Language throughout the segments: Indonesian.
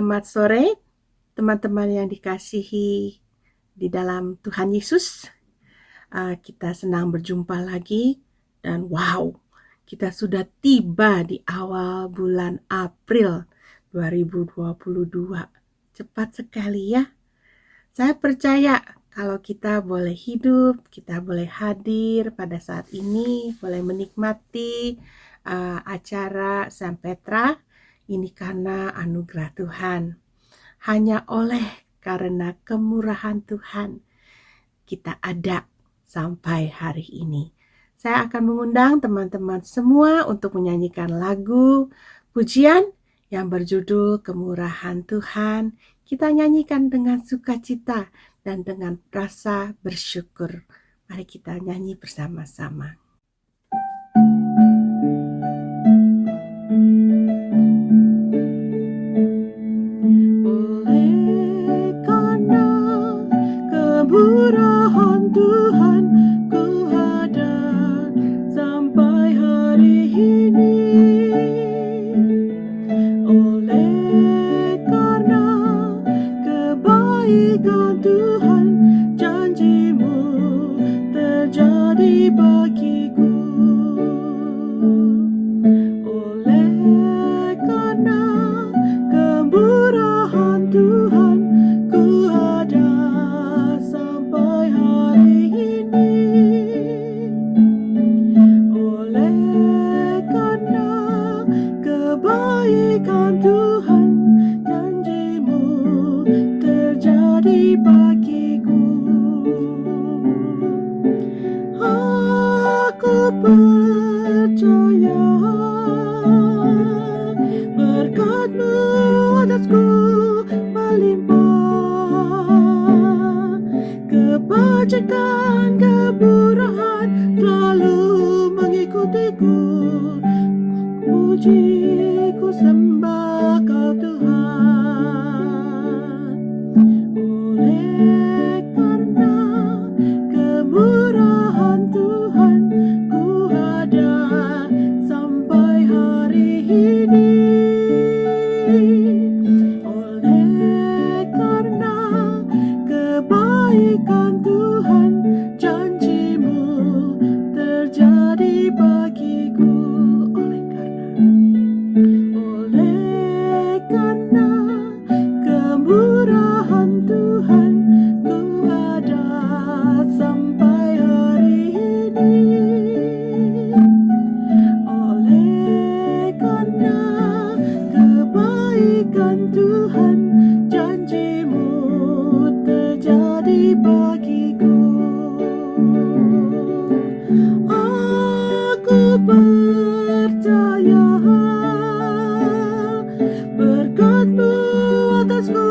Selamat sore, teman-teman yang dikasihi di dalam Tuhan Yesus. Kita senang berjumpa lagi dan wow, kita sudah tiba di awal bulan April 2022. Cepat sekali ya. Saya percaya kalau kita boleh hidup, kita boleh hadir pada saat ini, boleh menikmati acara Sang Petra ini karena anugerah Tuhan. Hanya oleh karena kemurahan Tuhan kita ada sampai hari ini. Saya akan mengundang teman-teman semua untuk menyanyikan lagu pujian yang berjudul Kemurahan Tuhan. Kita nyanyikan dengan sukacita dan dengan rasa bersyukur. Mari kita nyanyi bersama-sama. Oleh karena kemurahan Tuhan, ku ada sampai hari ini. Oleh karena kebaikan Tuhan, janji-Mu terjadi bagiku. Oleh karena kemurahan Tuhan, ku ada sampai hari ini. Oleh karena kebaikan Tuhan, janji-Mu terjadi bagiku. Aku percaya berkat-Mu atasku melimpah, kebajikan kemurahan selalu mengikutiku. Puji ku sembah Kau Tuhan. Oleh karena kemurahan Tuhan, ku ada sampai hari ini. Oleh karena kebaikan Tuhan, janji-Mu terjadi bagiku. Oleh karena kemurahan Tuhan, ku ada sampai hari ini. Oleh karena kebaikan Tuhan, janji-Mu terjadi bagiku. Aku percaya berkat-Mu atasku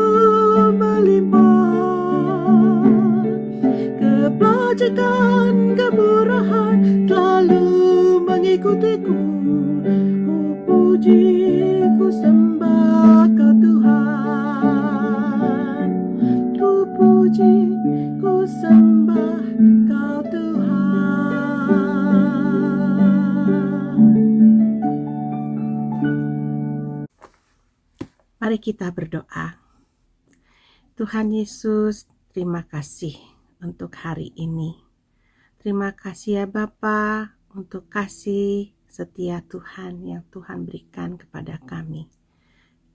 melimpah, kebajikan kemurahan selalu mengikutiku. Ku puji, ku sembah Kau Tuhan. Ku puji, ku sembah Kau Tuhan. Mari kita berdoa. Tuhan Yesus, terima kasih untuk hari ini. Terima kasih ya Bapa untuk kasih setia Tuhan yang Tuhan berikan kepada kami.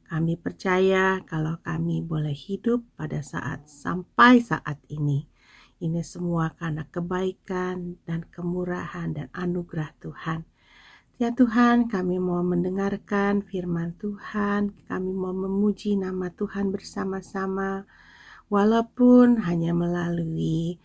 Kami percaya kalau kami boleh hidup pada sampai saat ini. Ini semua karena kebaikan dan kemurahan dan anugerah Tuhan. Ya Tuhan, kami mau mendengarkan firman Tuhan, kami mau memuji nama Tuhan bersama-sama, walaupun hanya melalui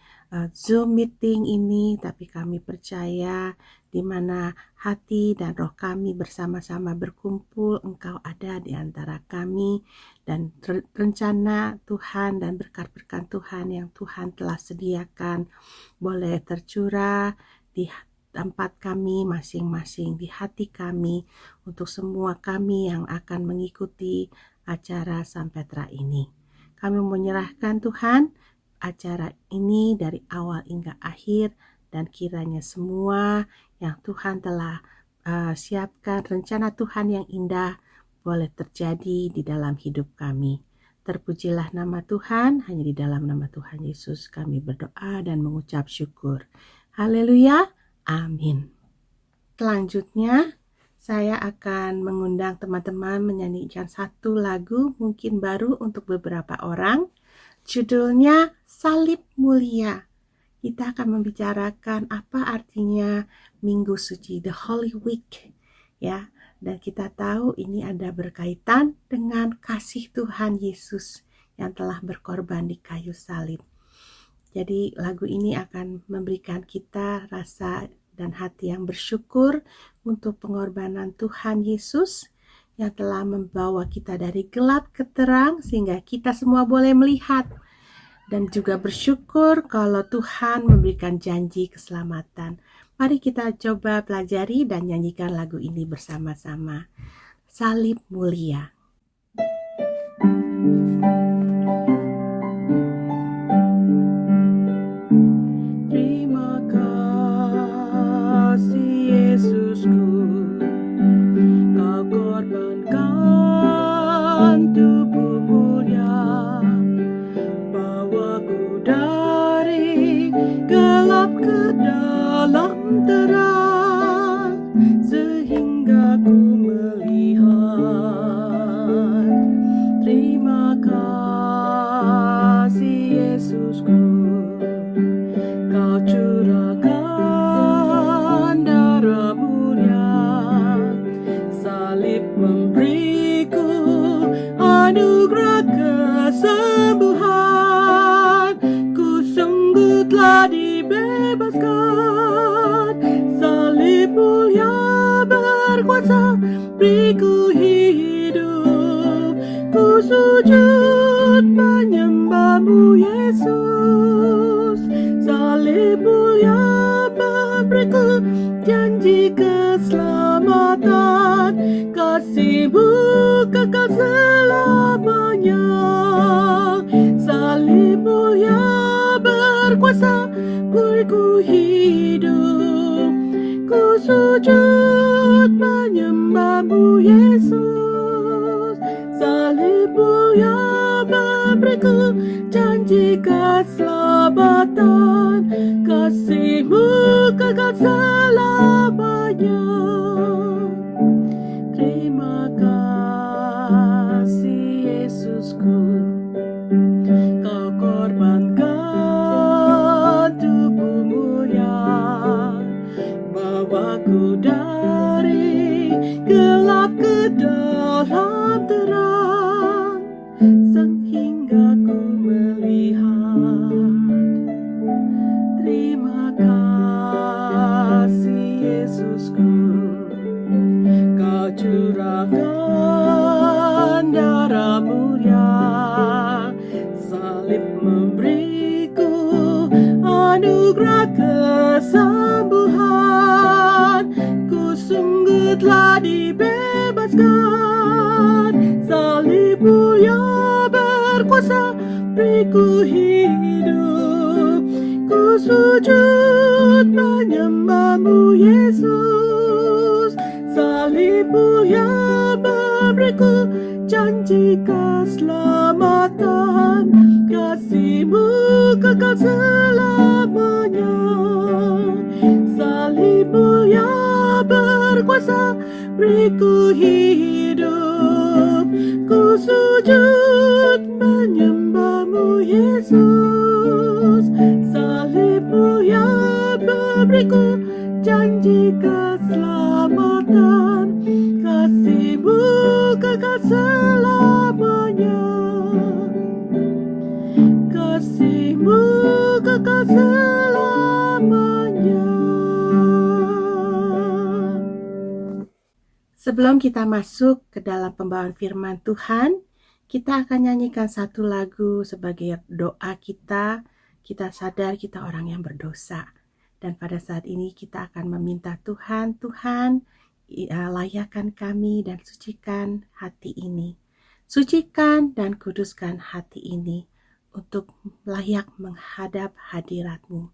Zoom meeting ini, tapi kami percaya di mana hati dan roh kami bersama-sama berkumpul, Engkau ada di antara kami, dan rencana Tuhan dan berkat-berkat Tuhan yang Tuhan telah sediakan boleh tercurah di tempat kami masing-masing, di hati kami, untuk semua kami yang akan mengikuti acara Sang Petra ini. Kami menyerahkan Tuhan acara ini dari awal hingga akhir, dan kiranya semua yang Tuhan telah siapkan, rencana Tuhan yang indah boleh terjadi di dalam hidup kami. Terpujilah nama Tuhan, hanya di dalam nama Tuhan Yesus kami berdoa dan mengucap syukur. Haleluya, amin. Selanjutnya, saya akan mengundang teman-teman menyanyikan satu lagu mungkin baru untuk beberapa orang. Judulnya Salib Mulia. Kita akan membicarakan apa artinya Minggu Suci, the Holy Week, ya. Dan kita tahu ini ada berkaitan dengan kasih Tuhan Yesus yang telah berkorban di kayu salib. Jadi lagu ini akan memberikan kita rasa dan hati yang bersyukur untuk pengorbanan Tuhan Yesus yang telah membawa kita dari gelap ke terang sehingga kita semua boleh melihat. Dan juga bersyukur kalau Tuhan memberikan janji keselamatan. Mari kita coba pelajari dan nyanyikan lagu ini bersama-sama. Salib Mulia. Terima kasih Yesusku, Kau korbankan tubuh mulia, bawaku dari gelap ke dalam terang, sehingga ku melihat. Terima kasih Yesusku, Kau curahkan darah mulia, salib memberiku anugerah kesembuhan. Ku sungguh telah dibebaskan, salib mulia berkuasa beriku hidup. Ku sujud menyembahmu Yesus, salib mulia memberiku janji keselamatan. Kasih-Mu kekal selamanya, salib mulia berkuasa beriku hidup. Ku sujud menyembahmu Yesus, salib mulia memberiku janji keselamatan. Kasih-Mu kekal selamanya. Terima kasih Yesusku, Kau korbankan tubuh mulia, bawaku dari gelap ke dalam terang, sehingga ku melihat. Terima kasih Yesusku, Kau curahkan darah mulia, salib memberiku anugerah kesembuhan. Ku sungguh telah dibebaskan, salib mulia berkuasa beriku hidup. Ku sujud menyembahmu Yesus, salib mulia memberiku janji keselamatan. Kasih-Mu kekal selamanya, salib mulia berkuasa beriku hidup. Ku sujud menyembahmu Yesus, salib mulia memberiku janji keselamatan. Kasih-Mu kekal selamanya, kasih-Mu kekal selamanya. Sebelum kita masuk ke dalam pembawaan firman Tuhan, kita akan nyanyikan satu lagu sebagai doa kita. Kita sadar kita orang yang berdosa. Dan pada saat ini kita akan meminta Tuhan, layakkan kami dan sucikan hati ini. Sucikan dan kuduskan hati ini untuk layak menghadap hadirat-Mu,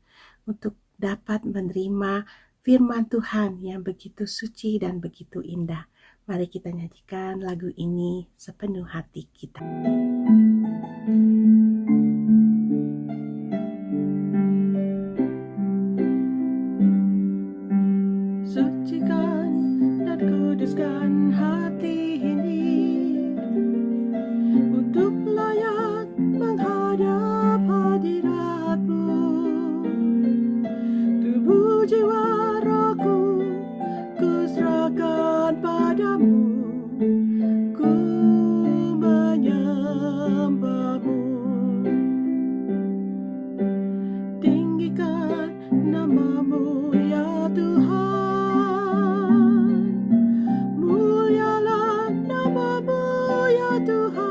untuk dapat menerima firman Tuhan yang begitu suci dan begitu indah. Mari kita nyanyikan lagu ini sepenuh hati kita. Sucikan dan kuduskan hati ini untuk layak menghadap hadirat-Mu. Tubuh jiwa rohku ku serahkan padamu, ku menyembah-Mu. Tinggikan nama-Mu ya Tuhan, mulialah nama-Mu ya Tuhan.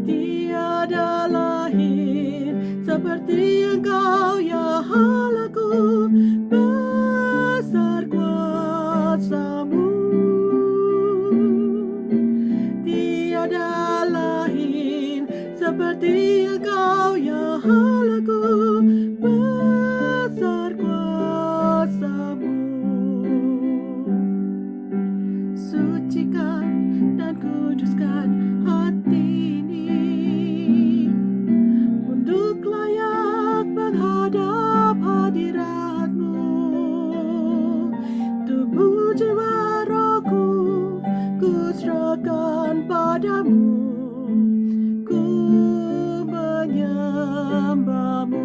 Tiada lain seperti Engkau ya Allahku, besar kuasa-Mu. Tiada lain seperti Engkau ya Allahku, besar kuasa-Mu. Sucikan dan kuduskan hati ini untuk layak menghadap hadirat-Mu. Tubuh jiwa rohku ku serahkan padamu, ku menyembah-Mu.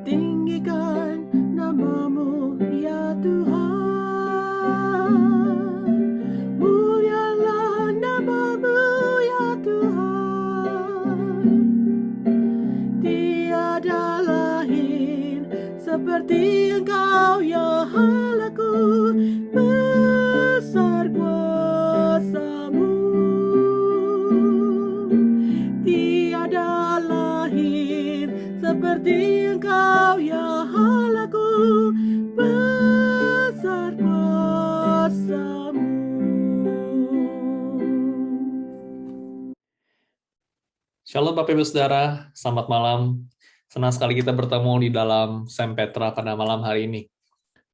Tinggikan nama-Mu ya Tuhan, mulialah nama-Mu ya Tuhan. Tiada lain seperti Engkau ya Allahku, besar kuasa-Mu. Tiada lain seperti Engkau ya Allahku, besar kuasa-Mu. Shalom Bapak Ibu Saudara, selamat malam. Senang sekali kita bertemu di dalam Sam Petra pada malam hari ini.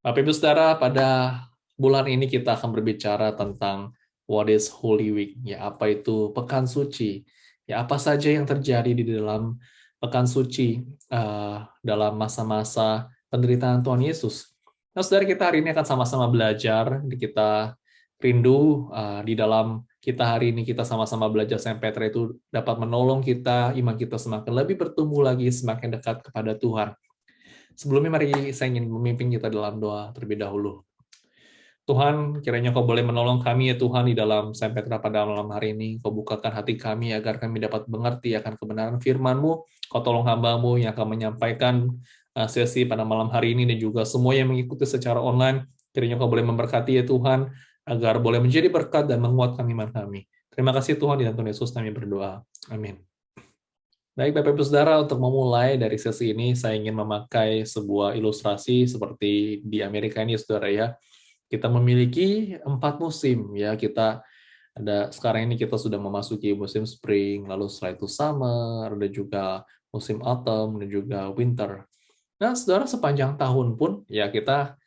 Bapak Ibu Saudara, pada bulan ini kita akan berbicara tentang what is Holy Week, ya apa itu Pekan Suci, ya apa saja yang terjadi di dalam Pekan Suci dalam masa-masa penderitaan Tuhan Yesus. Nah, Saudara, kita hari ini akan sama-sama belajar, kita rindu di dalam kita hari ini kita sama-sama belajar Sam Petra itu dapat menolong kita, iman kita semakin lebih bertumbuh lagi, semakin dekat kepada Tuhan. Sebelumnya mari saya ingin memimpin kita dalam doa terlebih dahulu. Tuhan, kiranya Kau boleh menolong kami ya Tuhan di dalam Sam Petra pada malam hari ini. Kau bukakan hati kami agar kami dapat mengerti akan kebenaran firman-Mu. Kau tolong hamba-Mu yang akan menyampaikan sesi pada malam hari ini dan juga semua yang mengikuti secara online. Kiranya Kau boleh memberkati ya Tuhan, agar boleh menjadi berkat dan menguatkan iman kami. Terima kasih Tuhan, di dalam Tuhan Yesus kami berdoa. Amin. Baik Bapak Ibu Saudara, untuk memulai dari sesi ini, saya ingin memakai sebuah ilustrasi seperti di Amerika ini, Saudara ya. Kita memiliki 4 musim, ya. Kita ada sekarang ini kita sudah memasuki musim spring, lalu setelah itu summer, ada juga musim autumn dan juga winter. Nah, Saudara, sepanjang tahun pun ya kita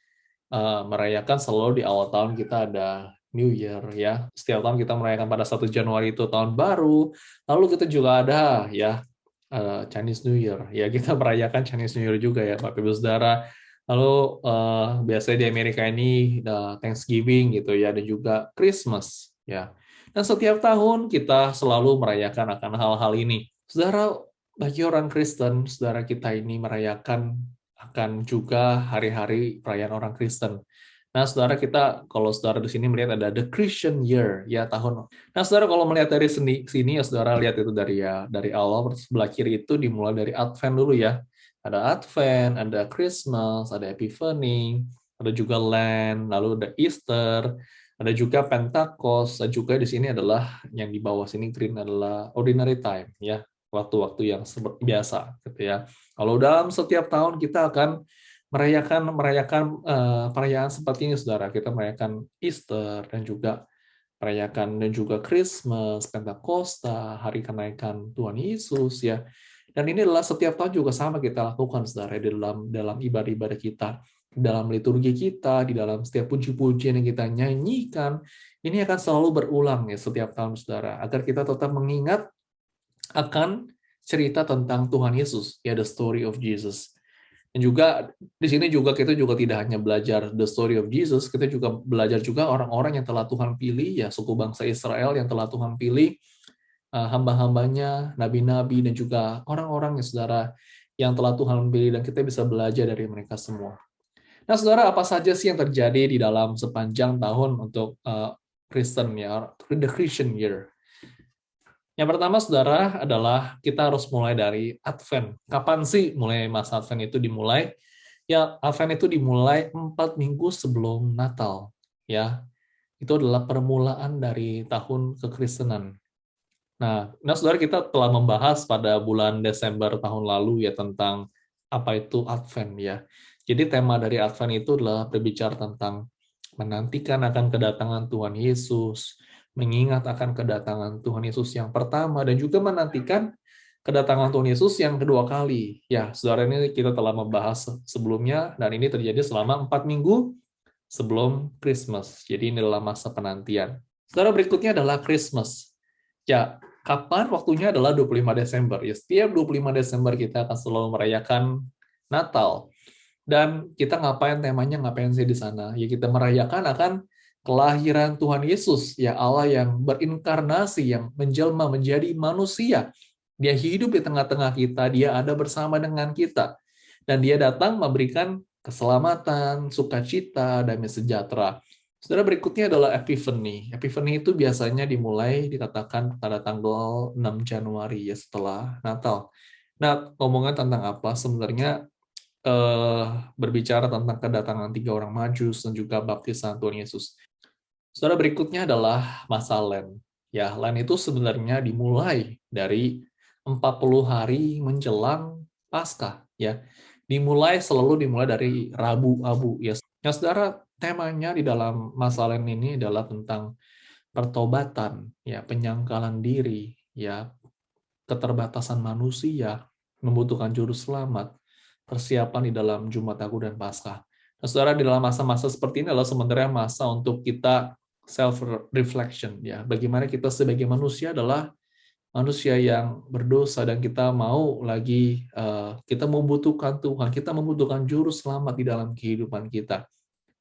merayakan selalu di awal tahun kita ada New Year ya. Setiap tahun kita merayakan pada 1 Januari itu tahun baru. Lalu kita juga ada ya Chinese New Year. Ya, kita merayakan Chinese New Year juga ya Bapak Ibu Saudara. Lalu biasanya di Amerika ini Thanksgiving gitu ya, dan juga Christmas ya. Dan setiap tahun kita selalu merayakan akan hal-hal ini. Saudara, bagi orang Kristen, saudara kita ini merayakan akan juga hari-hari perayaan orang Kristen. Nah, saudara kita, kalau saudara di sini melihat ada the Christian Year, ya tahun. Nah, saudara kalau melihat dari sini ya saudara lihat itu dari awal sebelah kiri itu dimulai dari Advent dulu ya. Ada Advent, ada Christmas, ada Epiphany, ada juga Lent, lalu ada Easter, ada juga Pentecost, dan juga di sini adalah yang di bawah sini green adalah Ordinary Time ya, waktu-waktu yang biasa gitu ya. Kalau dalam setiap tahun kita akan merayakan perayaan seperti ini, saudara. Kita merayakan Easter dan juga merayakan dan juga Christmas, Pentakosta, hari kenaikan Tuhan Yesus ya. Dan ini adalah setiap tahun juga sama kita lakukan, saudara, dalam ibadah-ibadah kita. dalam liturgi kita, di dalam setiap puji-pujian yang kita nyanyikan, ini akan selalu berulang ya setiap tahun, saudara, agar kita tetap mengingat akan cerita tentang Tuhan Yesus, ya, the story of Jesus. Dan juga di sini juga kita juga tidak hanya belajar the story of Jesus, kita juga belajar juga orang-orang yang telah Tuhan pilih, ya, suku bangsa Israel yang telah Tuhan pilih, hamba-hambanya, nabi-nabi, dan juga orang-orang ya, saudara, yang telah Tuhan pilih, dan kita bisa belajar dari mereka semua. Nah, saudara, apa saja sih yang terjadi di dalam sepanjang tahun untuk Kristen, ya, the Christian year? Yang pertama, saudara, adalah kita harus mulai dari Advent. Kapan sih mulai masa Advent itu dimulai? Ya, Advent itu dimulai 4 minggu sebelum Natal. Ya, itu adalah permulaan dari tahun kekristenan. Nah, saudara, kita telah membahas pada bulan Desember tahun lalu ya tentang apa itu Advent ya. Jadi tema dari Advent itu adalah berbicara tentang menantikan akan kedatangan Tuhan Yesus, mengingat akan kedatangan Tuhan Yesus yang pertama, dan juga menantikan kedatangan Tuhan Yesus yang kedua kali. Ya, saudara, ini kita telah membahas sebelumnya, dan ini terjadi selama 4 minggu sebelum Christmas. Jadi ini adalah masa penantian. Saudara, berikutnya adalah Christmas. Ya, kapan waktunya adalah 25 Desember. Ya, setiap 25 Desember kita akan selalu merayakan Natal. Dan kita ngapain sih di sana? Ya, kita merayakan akan kelahiran Tuhan Yesus, ya, Allah yang berinkarnasi, yang menjelma menjadi manusia. Dia hidup di tengah-tengah kita, dia ada bersama dengan kita. Dan dia datang memberikan keselamatan, sukacita, damai sejahtera. Saudara, berikutnya adalah Epiphany. Epiphany itu biasanya dimulai dikatakan pada tanggal 6 Januari, ya, setelah Natal. Nah, ngomongin tentang apa? Sebenarnya berbicara tentang kedatangan 3 orang Majus dan juga baptisan Tuhan Yesus. Saudara, berikutnya adalah masa Lent. Ya, Lent itu sebenarnya dimulai dari 40 hari menjelang Paskah, ya. Selalu dimulai dari Rabu Abu, ya. Nah, saudara, temanya di dalam masa Lent ini adalah tentang pertobatan, ya, penyangkalan diri, ya, keterbatasan manusia, membutuhkan juru selamat, persiapan di dalam Jumat Agung dan Paskah. Nah, saudara, di dalam masa-masa seperti ini adalah sebenarnya masa untuk kita self-reflection, ya. Bagaimana kita sebagai manusia adalah manusia yang berdosa, dan kita mau lagi, kita membutuhkan Tuhan, kita membutuhkan juru selamat di dalam kehidupan kita.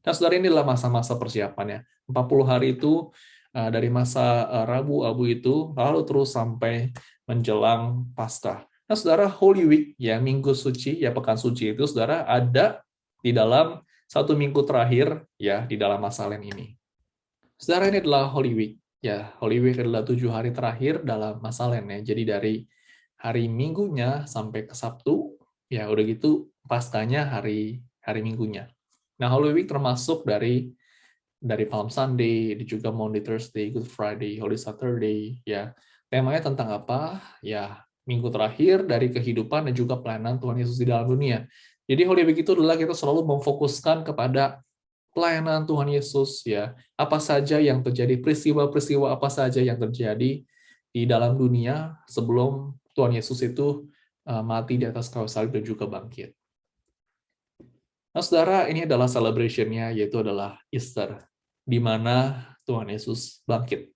Nah, saudara, inilah masa-masa persiapannya. 40 hari itu dari masa Rabu Abu itu lalu terus sampai menjelang Paskah. Nah, saudara, Holy Week, ya, Minggu Suci, ya, Pekan Suci itu, saudara, ada di dalam 1 minggu terakhir, ya, di dalam masa Lent ini. Saudara, ini adalah Holy Week. Ya, Holy Week adalah 7 hari terakhir dalam masa Lent, ya. Jadi dari hari Minggunya sampai ke Sabtu, ya, udah gitu Paskahnya hari Minggunya. Nah, Holy Week termasuk dari Palm Sunday, juga Maundy Thursday, Good Friday, Holy Saturday, ya. Temanya tentang apa? Ya, minggu terakhir dari kehidupan dan juga pelayanan Tuhan Yesus di dalam dunia. Jadi Holy Week itu adalah kita selalu memfokuskan kepada pelayanan Tuhan Yesus, ya. Apa saja yang terjadi, peristiwa-peristiwa apa saja yang terjadi di dalam dunia sebelum Tuhan Yesus itu mati di atas kayu salib dan juga bangkit. Nah, saudara, ini adalah celebration-nya, yaitu adalah Easter, di mana Tuhan Yesus bangkit.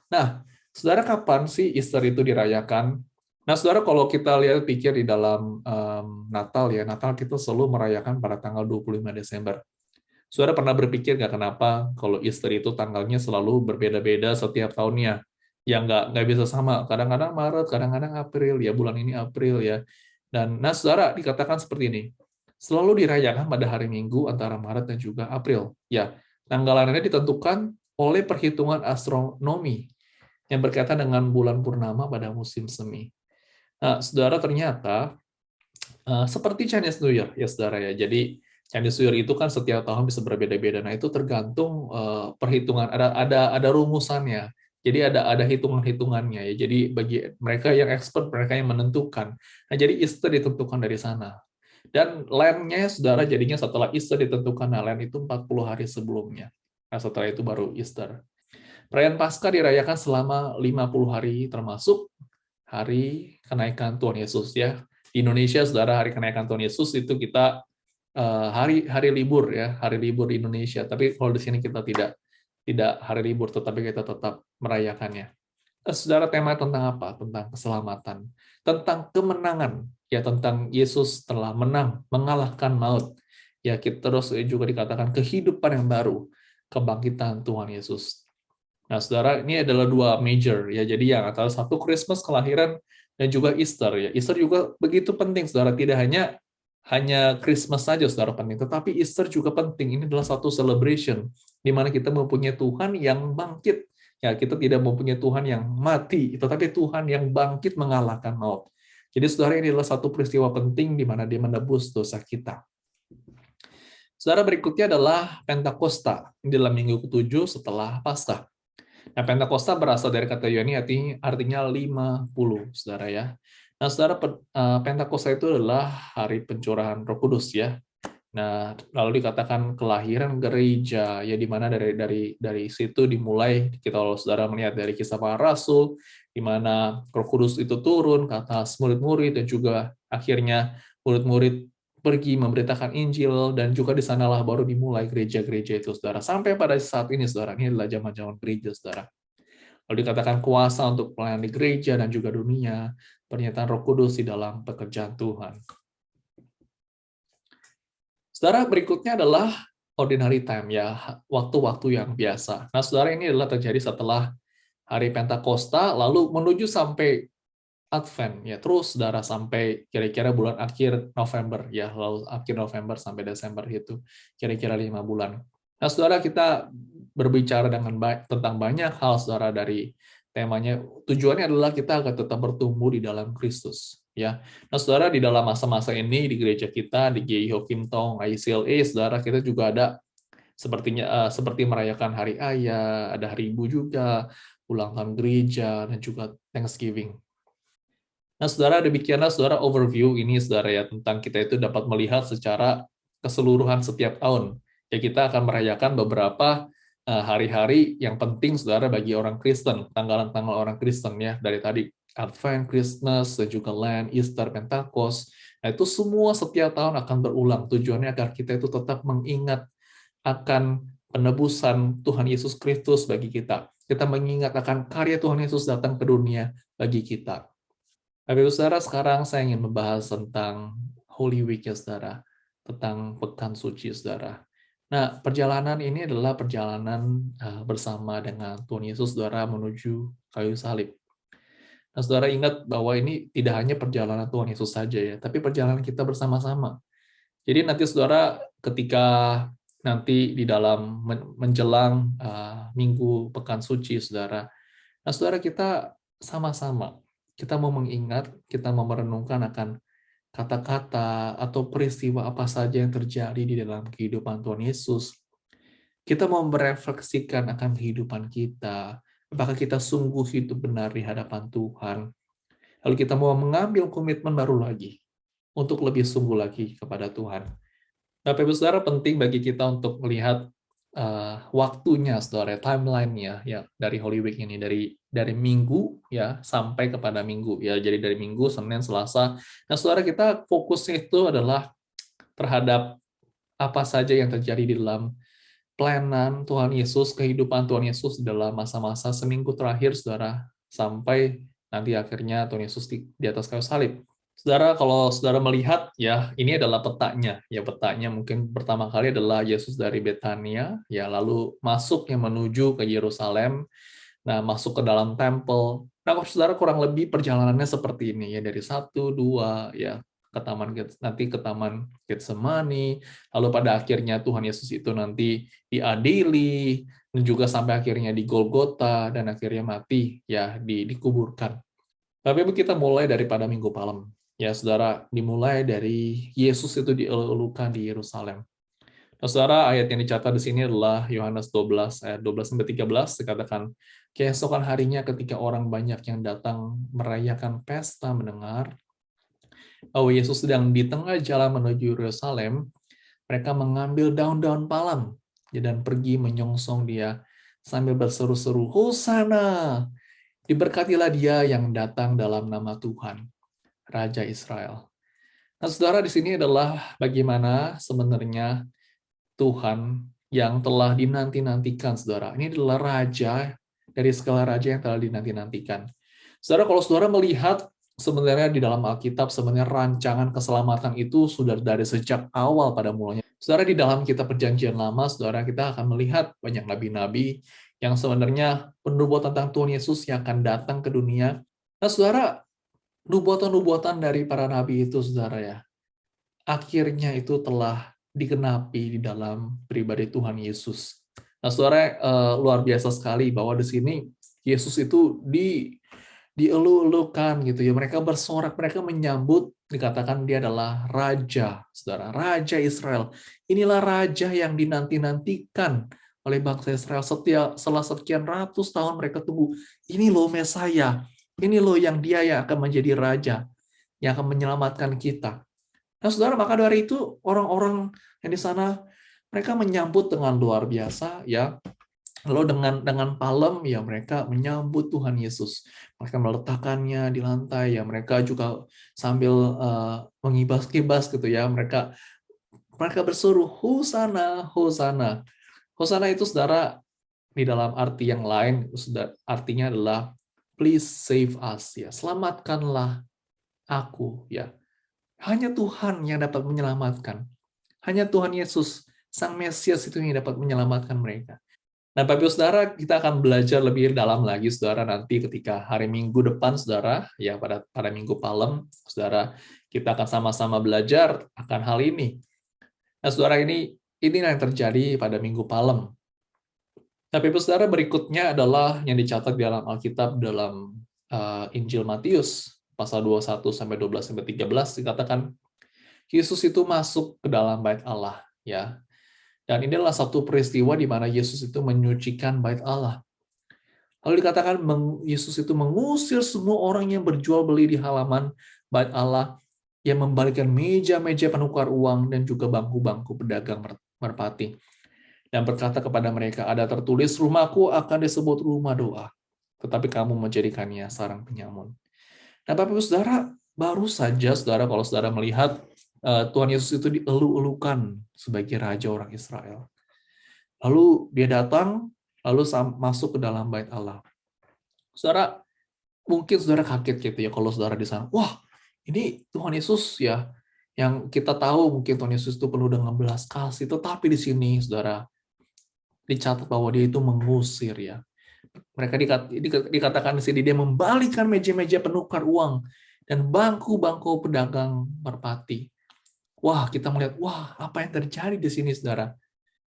Nah, saudara, kapan sih Easter itu dirayakan? Nah, saudara, kalau kita lihat pikir di dalam Natal, ya, Natal kita selalu merayakan pada tanggal 25 Desember. Saudara pernah berpikir nggak kenapa kalau Easter itu tanggalnya selalu berbeda-beda setiap tahunnya? Ya, nggak bisa sama. Kadang-kadang Maret, kadang-kadang April, ya, bulan ini April, ya. Dan, nah, saudara, dikatakan seperti ini. Selalu dirayakan pada hari Minggu antara Maret dan juga April. Ya, tanggalannya ditentukan oleh perhitungan astronomi yang berkaitan dengan bulan purnama pada musim semi. Nah, saudara, ternyata seperti Chinese New Year, ya, saudara, ya. Jadi Chinese New Year itu kan setiap tahun bisa berbeda-beda. Nah, itu tergantung perhitungan, ada rumusannya. Jadi ada hitungan-hitungannya, ya. Jadi bagi mereka yang expert, mereka yang menentukan. Nah, jadi Easter ditentukan dari sana. Dan Lent-nya, saudara, jadinya setelah Easter ditentukan. Nah, Lent itu 40 hari sebelumnya. Nah, setelah itu baru Easter. Perayaan Paskah dirayakan selama 50 hari, termasuk hari kenaikan Tuhan Yesus, ya. Di Indonesia, saudara, hari kenaikan Tuhan Yesus itu kita hari libur ya, hari libur di Indonesia. Tapi kalau di sini kita tidak hari libur, tetapi kita tetap merayakannya. Saudara, tema tentang apa? Tentang keselamatan, tentang kemenangan, ya, tentang Yesus telah menang, mengalahkan maut. Ya, kita terus juga dikatakan kehidupan yang baru, kebangkitan Tuhan Yesus. Nah, saudara, ini adalah dua major, ya. Jadi yang antara satu Christmas, kelahiran, dan juga Easter, ya. Easter juga begitu penting, saudara. Tidak hanya Christmas saja, saudara, penting, tetapi Easter juga penting. Ini adalah satu celebration, di mana kita mempunyai Tuhan yang bangkit. Ya, kita tidak mempunyai Tuhan yang mati, tetapi Tuhan yang bangkit mengalahkan maut. Jadi, saudara, ini adalah satu peristiwa penting di mana Dia menebus dosa kita. Saudara, berikutnya adalah Pentakosta, dalam minggu ke-7 setelah Paskah. Nah, Pentakosta berasal dari kata Yunani artinya 50, saudara ya. Nah, saudara, Pentakosta itu adalah hari pencurahan Roh Kudus ya. Nah, lalu dikatakan kelahiran gereja, ya, di mana dari situ dimulai, kita kalau saudara melihat dari Kisah Para Rasul, di mana Roh Kudus itu turun ke atas murid-murid, dan juga akhirnya murid-murid pergi memberitakan Injil, dan juga di sanalah baru dimulai gereja-gereja itu, saudara. Sampai pada saat ini, saudara, ini adalah zaman-zaman gereja, saudara. Lalu dikatakan kuasa untuk pelayanan di gereja dan juga dunia, pernyataan Roh Kudus di dalam pekerjaan Tuhan. Saudara, berikutnya adalah ordinary time, ya, waktu-waktu yang biasa. Nah, saudara, ini adalah terjadi setelah hari Pentakosta, lalu menuju sampai Advent, ya, terus saudara sampai kira-kira bulan akhir November, ya, lalu akhir November sampai Desember itu kira-kira 5 bulan. Nah, saudara, kita berbicara tentang banyak hal, saudara, dari temanya. Tujuannya adalah kita akan tetap bertumbuh di dalam Kristus, ya. Nah, saudara, di dalam masa-masa ini di gereja kita di GI Ho Kim Tong ICLA, saudara, kita juga ada seperti merayakan Hari Ayah, ada Hari Ibu juga, ulang tahun gereja, dan juga Thanksgiving. Nah, saudara, demikianlah, saudara, overview ini, saudara, ya, tentang kita itu dapat melihat secara keseluruhan setiap tahun. Ya, kita akan merayakan beberapa hari-hari yang penting, saudara, bagi orang Kristen, tanggalan-tanggal orang Kristen, ya, dari tadi Advent, Christmas, dan juga Lent, Easter, Pentakos. Nah, itu semua setiap tahun akan berulang. Tujuannya agar kita itu tetap mengingat akan penebusan Tuhan Yesus Kristus bagi kita. Kita mengingat akan karya Tuhan Yesus datang ke dunia bagi kita. Bapak Ibu Saudara, sekarang saya ingin membahas tentang Holy Week, ya, saudara, tentang Pekan Suci, saudara. Nah, perjalanan ini adalah perjalanan bersama dengan Tuhan Yesus, saudara, menuju kayu salib. Nah, saudara, ingat bahwa ini tidak hanya perjalanan Tuhan Yesus saja, ya, tapi perjalanan kita bersama-sama. Jadi nanti, saudara, ketika nanti di dalam menjelang Minggu Pekan Suci, saudara, nah, saudara, kita sama-sama, kita mau mengingat, kita mau merenungkan akan kata-kata atau peristiwa apa saja yang terjadi di dalam kehidupan Tuhan Yesus. Kita mau merefleksikan akan kehidupan kita, apakah kita sungguh hidup benar di hadapan Tuhan. Lalu kita mau mengambil komitmen baru lagi, untuk lebih sungguh lagi kepada Tuhan. Bapak Ibu Saudara, penting bagi kita untuk melihat waktunya, saudara, timeline-nya, ya, dari Holy Week ini, dari minggu, ya, sampai kepada minggu, ya, jadi dari Minggu, Senin, Selasa. Nah, saudara, kita fokusnya itu adalah terhadap apa saja yang terjadi di dalam pelayanan Tuhan Yesus, kehidupan Tuhan Yesus dalam masa-masa seminggu terakhir, saudara, sampai nanti akhirnya Tuhan Yesus di atas kayu salib. Saudara, kalau saudara melihat, ya, ini adalah petanya. Ya, petanya mungkin pertama kali adalah Yesus dari Betania, ya, lalu masuk yang menuju ke Yerusalem, nah, masuk ke dalam tempel. Nah, saudara, kurang lebih perjalanannya seperti ini, ya, dari 1, 2, ya, nanti ke Taman Getsemani, lalu pada akhirnya Tuhan Yesus itu nanti diadili, dan juga sampai akhirnya di Golgota, dan akhirnya mati, ya, dikuburkan. Tapi kita mulai daripada Minggu Palem. Ya, saudara, dimulai dari Yesus itu dielulukan di Yerusalem. Nah, saudara, ayat yang dicatat di sini adalah Yohanes 12, ayat 12-13, dikatakan, keesokan harinya ketika orang banyak yang datang merayakan pesta mendengar bahwa Yesus sedang di tengah jalan menuju Yerusalem, mereka mengambil daun-daun palem dan pergi menyongsong dia sambil berseru-seru, Hosana! Diberkatilah dia yang datang dalam nama Tuhan, Raja Israel. Nah, saudara, di sini adalah bagaimana sebenarnya Tuhan yang telah dinanti-nantikan, saudara. Ini adalah raja dari segala raja yang telah dinanti-nantikan. Saudara, kalau saudara melihat sebenarnya di dalam Alkitab, sebenarnya rancangan keselamatan itu sudah dari sejak awal pada mulanya. Saudara, di dalam kitab Perjanjian Lama, saudara, kita akan melihat banyak nabi-nabi yang sebenarnya penubuatan tentang Tuhan Yesus yang akan datang ke dunia. Nah, saudara, nubuatan-nubuatan dari para nabi itu, saudara ya, akhirnya itu telah digenapi di dalam pribadi Tuhan Yesus. Nah, saudara, luar biasa sekali bahwa di sini Yesus itu dielu-elukan gitu ya. Mereka bersorak, mereka menyambut, dikatakan dia adalah raja, saudara, raja Israel. Inilah raja yang dinanti-nantikan oleh bangsa Israel setelah sekian ratus tahun mereka tunggu. Ini loh Mesaya, ini loh yang dia yang akan menjadi raja, yang akan menyelamatkan kita. Nah, saudara, maka dari itu orang-orang yang di sana mereka menyambut dengan luar biasa ya. Lalu dengan palem ya mereka menyambut Tuhan Yesus. Mereka meletakkannya di lantai ya, mereka juga sambil mengibas-ibas gitu ya. Mereka berseru Hosana, Hosana. Hosana itu, saudara, di dalam arti yang lain artinya adalah please save us ya. Selamatkanlah aku ya. Hanya Tuhan yang dapat menyelamatkan. Hanya Tuhan Yesus, Sang Mesias itu yang dapat menyelamatkan mereka. Nah, Bapak Ibu Saudara, kita akan belajar lebih dalam lagi, Saudara, nanti ketika hari Minggu depan, Saudara, ya pada Minggu Palem, Saudara, kita akan sama-sama belajar akan hal ini. Nah, Saudara, ini yang terjadi pada Minggu Palem. Nah, Bapak Ibu Saudara, berikutnya adalah yang dicatat di dalam Alkitab dalam Injil Matius, pasal 21 sampai 12 sampai 13 dikatakan Yesus itu masuk ke dalam bait Allah, ya. Dan inilah satu peristiwa di mana Yesus itu menyucikan bait Allah. Lalu dikatakan Yesus itu mengusir semua orang yang berjual beli di halaman bait Allah, yang membalikkan meja-meja penukar uang dan juga bangku-bangku pedagang merpati. Dan berkata kepada mereka, ada tertulis, rumahku akan disebut rumah doa, tetapi kamu menjadikannya sarang penyamun. Nah, Bapak Ibu Saudara, baru saja Saudara, kalau Saudara melihat Tuhan Yesus itu dielu-elukan sebagai Raja orang Israel. Lalu dia datang, lalu masuk ke dalam bait Allah. Saudara, mungkin Saudara kaget gitu ya kalau Saudara di sana. Wah, ini Tuhan Yesus ya, yang kita tahu mungkin Tuhan Yesus itu penuh dengan belas kasih, tetapi di sini Saudara dicatat bahwa dia itu mengusir ya. Mereka dikatakan di sini dia membalikkan meja-meja penukar uang dan bangku-bangku pedagang merpati. Wah, kita melihat, wah, apa yang terjadi di sini, Saudara?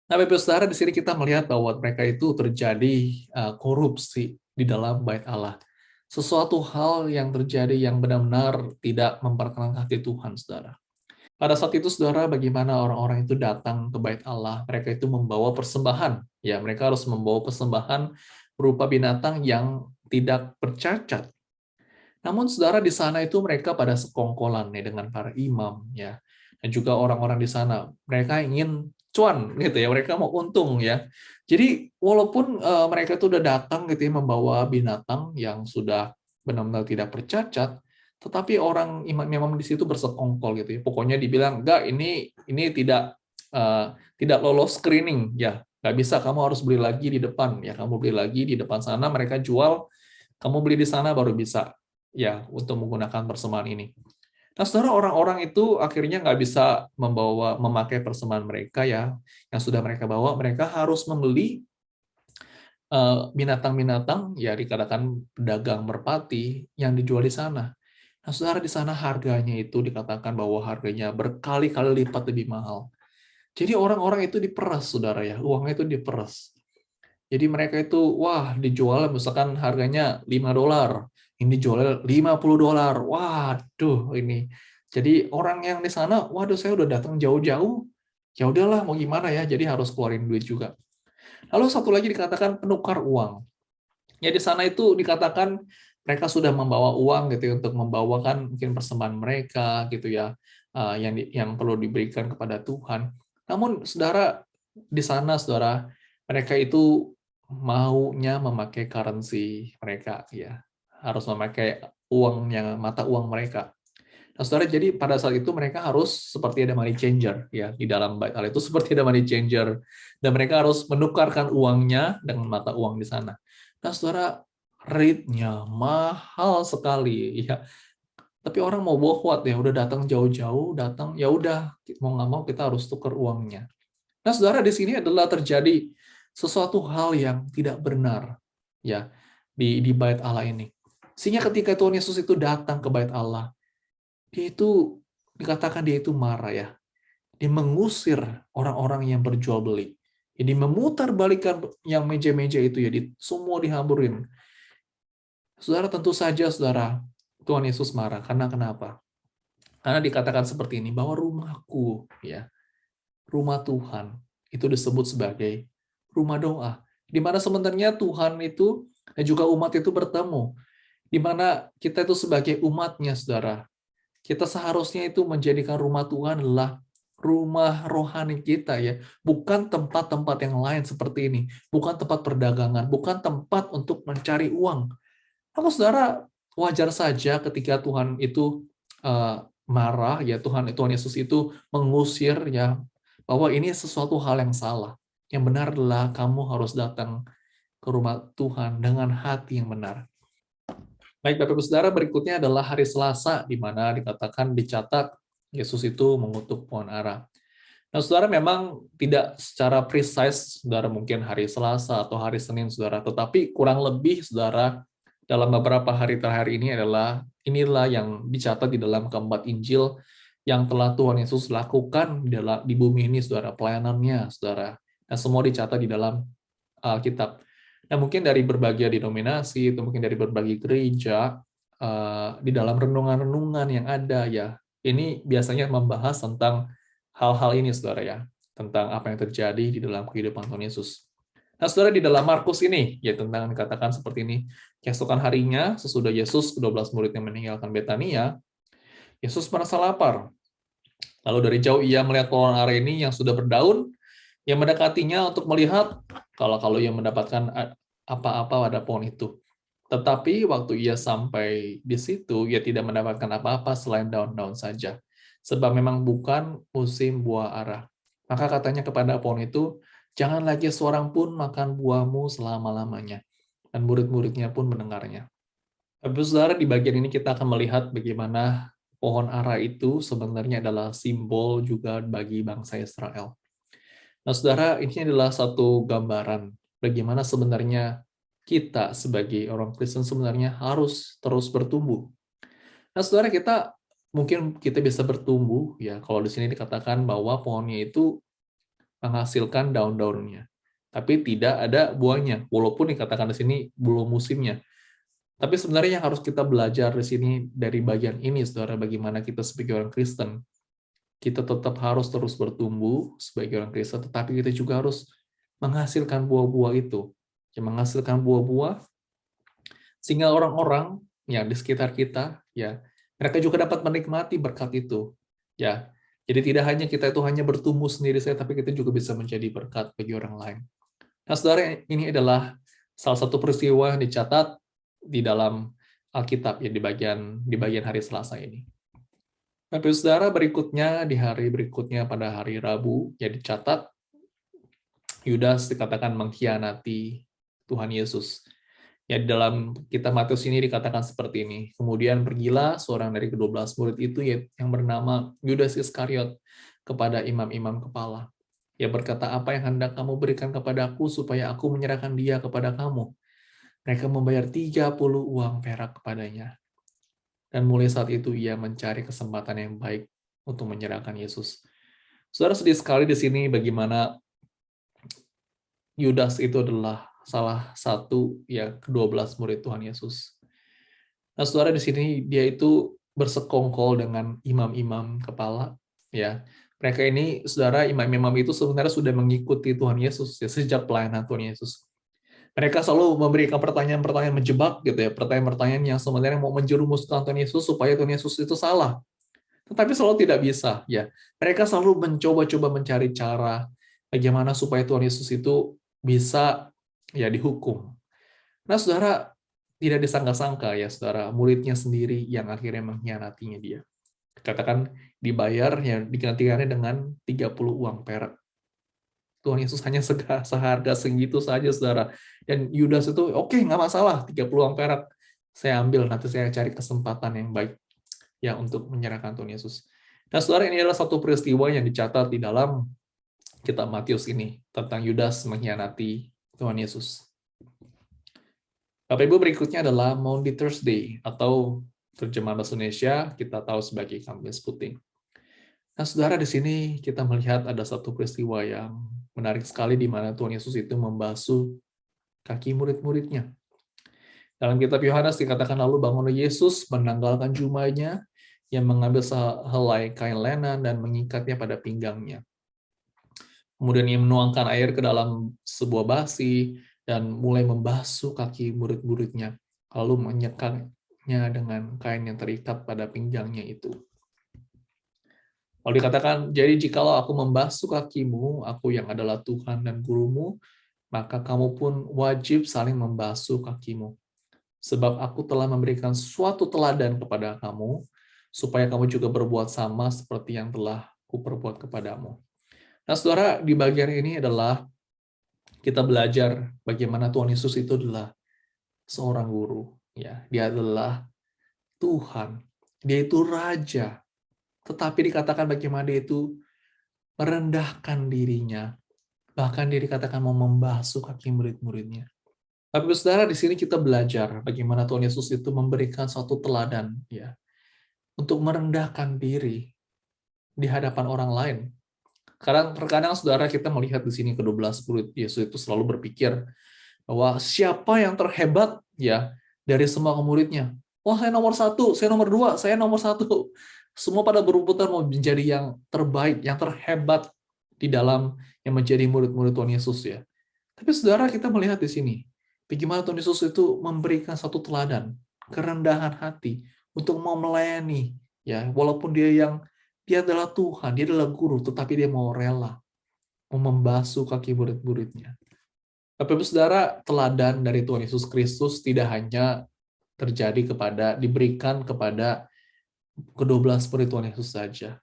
Nah, Bapak Saudara, di sini kita melihat bahwa mereka itu terjadi korupsi di dalam bait Allah. Sesuatu hal yang terjadi yang benar-benar tidak memperkenankan hati Tuhan, Saudara. Pada saat itu, Saudara, bagaimana orang-orang itu datang ke bait Allah? Mereka itu membawa persembahan. Ya, mereka harus membawa persembahan berupa binatang yang tidak bercacat. Namun, Saudara, di sana itu mereka pada sekongkolan nih dengan para imam, ya, dan juga orang-orang di sana. Mereka ingin cuan, gitu ya. Mereka mau untung, ya. Jadi, walaupun mereka itu udah datang, gitu ya, membawa binatang yang sudah benar-benar tidak bercacat, tetapi orang imam-imam di situ bersekongkol, gitu ya. Pokoknya dibilang, enggak, ini tidak lolos screening, ya. Nggak bisa, kamu harus beli lagi di depan, ya. Kamu beli lagi di depan sana, mereka jual, kamu beli di sana baru bisa ya untuk menggunakan persembahan ini. Nah, saudara, orang-orang itu akhirnya nggak bisa memakai persembahan mereka ya, yang sudah mereka bawa. Mereka harus membeli binatang-binatang ya dikatakan pedagang merpati yang dijual di sana. Nah, saudara, di sana harganya itu dikatakan bahwa harganya berkali-kali lipat lebih mahal. Jadi orang-orang itu diperas, saudara ya, uangnya itu diperas. Jadi mereka itu, wah, dijual misalkan harganya $5, ini jualnya $50. Waduh, ini. Jadi orang yang di sana, waduh, saya udah datang jauh-jauh, ya udahlah mau gimana ya, jadi harus keluarin duit juga. Lalu satu lagi dikatakan penukar uang. Ya di sana itu dikatakan mereka sudah membawa uang gitu ya, untuk membawakan mungkin persembahan mereka gitu ya, yang perlu diberikan kepada Tuhan. Namun saudara, di sana saudara, mereka itu maunya memakai currency mereka ya, harus memakai uang yang mata uang mereka. Nah, saudara, jadi pada saat itu mereka harus seperti ada money changer ya di dalam bait Allah itu seperti ada money changer dan mereka harus menukarkan uangnya dengan mata uang di sana. Nah, saudara, rate-nya mahal sekali ya. Tapi orang mau bohwat ya, udah datang jauh-jauh, datang ya udah mau nggak mau kita harus tukar uangnya. Nah, saudara, di sini adalah terjadi sesuatu hal yang tidak benar ya di bait Allah ini. Sehingga ketika Tuhan Yesus itu datang ke bait Allah, dia itu dikatakan dia itu marah ya. Dia mengusir orang-orang yang berjual beli. Jadi memutarbalikkan yang meja-meja itu ya, semua dihamburin. Saudara, tentu saja saudara, Tuhan Yesus marah. Karena kenapa? Karena dikatakan seperti ini, bahwa rumahku, ya, rumah Tuhan, itu disebut sebagai rumah doa. Di mana sebenarnya Tuhan itu dan juga umat itu bertemu. Di mana kita itu sebagai umatnya, saudara, kita seharusnya itu menjadikan rumah Tuhan adalah rumah rohani kita ya, bukan tempat-tempat yang lain seperti ini, bukan tempat perdagangan, bukan tempat untuk mencari uang. Maka saudara, wajar saja ketika Tuhan itu marah ya, Tuhan Yesus itu mengusir ya, bahwa ini sesuatu hal yang salah. Yang benar adalah kamu harus datang ke rumah Tuhan dengan hati yang benar. Baik, Bapak Ibu Saudara, berikutnya adalah hari Selasa, di mana dikatakan dicatat Yesus itu mengutuk pohon ara. Nah, saudara, memang tidak secara precise, saudara, mungkin hari Selasa atau hari Senin, saudara, tetapi kurang lebih, saudara, dalam beberapa hari terakhir ini inilah yang dicatat di dalam keempat Injil yang telah Tuhan Yesus lakukan di bumi ini, saudara, pelayanannya, saudara. Nah, semua dicatat di dalam Alkitab. Nah, mungkin dari berbagai denominasi, atau mungkin dari berbagai gereja, di dalam renungan-renungan yang ada, ya, ini biasanya membahas tentang hal-hal ini, saudara, ya, tentang apa yang terjadi di dalam kehidupan Tuhan Yesus. Nah, saudara, di dalam Markus ini, ya, tentang dikatakan seperti ini, keesokan harinya, sesudah Yesus, ke-12 muridnya meninggalkan Betania, Yesus merasa lapar. Lalu dari jauh ia melihat pohon ara ini yang sudah berdaun, yang mendekatinya untuk melihat kalau ia mendapatkan apa-apa pada pohon itu. Tetapi waktu ia sampai di situ, ia tidak mendapatkan apa-apa selain daun-daun saja. Sebab memang bukan musim buah ara. Maka katanya kepada pohon itu, jangan lagi seorang pun makan buahmu selama-lamanya. Dan murid-muridnya pun mendengarnya. Tapi saudara, di bagian ini kita akan melihat bagaimana pohon ara itu sebenarnya adalah simbol juga bagi bangsa Israel. Nah, saudara, ini adalah satu gambaran bagaimana sebenarnya kita sebagai orang Kristen sebenarnya harus terus bertumbuh. Nah, saudara, mungkin kita bisa bertumbuh ya kalau di sini dikatakan bahwa pohonnya itu menghasilkan daun-daunnya, tapi tidak ada buahnya, walaupun dikatakan di sini belum musimnya. Tapi sebenarnya yang harus kita belajar di sini dari bagian ini, saudara, bagaimana kita sebagai orang Kristen, kita tetap harus terus bertumbuh sebagai orang Kristen, tetapi kita juga harus menghasilkan buah-buah itu. Ya, menghasilkan buah-buah sehingga orang-orang yang di sekitar kita ya, mereka juga dapat menikmati berkat itu. Ya. Jadi tidak hanya kita itu hanya bertumbuh sendiri saja, tapi kita juga bisa menjadi berkat bagi orang lain. Nah, saudara, ini adalah salah satu peristiwa yang dicatat di dalam Alkitab ya di bagian hari Selasa ini. Bapak saudara, berikutnya di hari berikutnya pada hari Rabu ya dicatat Yudas dikatakan mengkhianati Tuhan Yesus. Ya, di dalam kitab Matius ini dikatakan seperti ini. Kemudian pergilah seorang dari ke-12 murid itu yang bernama Yudas Iskariot kepada imam-imam kepala. Ia berkata, apa yang hendak kamu berikan kepadaku supaya aku menyerahkan dia kepada kamu? Mereka membayar 30 uang perak kepadanya. Dan mulai saat itu ia mencari kesempatan yang baik untuk menyerahkan Yesus. Saudara, sedih sekali di sini bagaimana Yudas itu adalah salah satu ya ke-12 murid Tuhan Yesus. Nah, saudara, di sini dia itu bersekongkol dengan imam-imam kepala ya. Mereka ini, saudara, imam-imam itu sebenarnya sudah mengikuti Tuhan Yesus ya sejak pelayanan Tuhan Yesus. Mereka selalu memberikan pertanyaan-pertanyaan menjebak gitu ya, pertanyaan-pertanyaan yang sebenarnya mau menjerumuskan Tuhan Yesus supaya Tuhan Yesus itu salah. Tetapi selalu tidak bisa ya. Mereka selalu mencoba-coba mencari cara bagaimana supaya Tuhan Yesus itu bisa ya dihukum. Nah, saudara, tidak disangka-sangka ya saudara, muridnya sendiri yang akhirnya mengkhianatinya dia. Katakan dibayar, ya digantikannya dengan 30 uang perak. Tuhan Yesus hanya seharga segitu saja, saudara. Dan Yudas itu, oke, nggak masalah, 30 uang perak. Saya ambil, nanti saya cari kesempatan yang baik ya untuk menyerahkan Tuhan Yesus. Nah, saudara, ini adalah satu peristiwa yang dicatat di dalam kitab Matius ini, tentang Yudas mengkhianati Tuhan Yesus. Bapak Ibu, berikutnya adalah Maundy Thursday, atau terjemahan bahasa Indonesia kita tahu sebagai Kamis Putih. Nah, saudara, di sini kita melihat ada satu peristiwa yang menarik sekali di mana Tuhan Yesus itu membasuh kaki murid-muridnya. Dalam kitab Yohanes dikatakan, lalu bangunlah Yesus menanggalkan jubahnya yang mengambil sehelai kain lenan dan mengikatnya pada pinggangnya. Kemudian ia menuangkan air ke dalam sebuah basi dan mulai membasuh kaki murid-muridnya, lalu menyekatnya dengan kain yang terikat pada pinggangnya itu. Lalu dikatakan, jadi jikalau aku membasuh kakimu, aku yang adalah Tuhan dan gurumu, maka kamu pun wajib saling membasuh kakimu. Sebab aku telah memberikan suatu teladan kepada kamu, supaya kamu juga berbuat sama seperti yang telah kuperbuat kepadamu. Nah, saudara, di bagian ini adalah kita belajar bagaimana Tuhan Yesus itu adalah seorang guru. Ya, dia adalah Tuhan. Dia itu Raja. Tetapi dikatakan bagaimana dia itu merendahkan dirinya. Bahkan dia dikatakan mau membasuh kaki murid-muridnya. Tapi saudara, di sini kita belajar bagaimana Tuhan Yesus itu memberikan suatu teladan, ya, untuk merendahkan diri di hadapan orang lain. Karena terkadang saudara, kita melihat di sini ke-12 murid Yesus itu selalu berpikir bahwa siapa yang terhebat ya dari semua muridnya. Wah, saya nomor 1, saya nomor 2, saya nomor 1. Semua pada berebutan mau menjadi yang terbaik, yang terhebat di dalam yang menjadi murid-murid Tuhan Yesus ya. Tapi saudara, kita melihat di sini bagaimana Tuhan Yesus itu memberikan satu teladan, kerendahan hati untuk mau melayani, ya, walaupun dia adalah Tuhan, dia adalah guru, tetapi dia mau rela, mau membasuh kaki murid-muridnya. Bapak Ibu Saudara, teladan dari Tuhan Yesus Kristus tidak hanya diberikan kepada ke-12 murid Tuhan Yesus saja,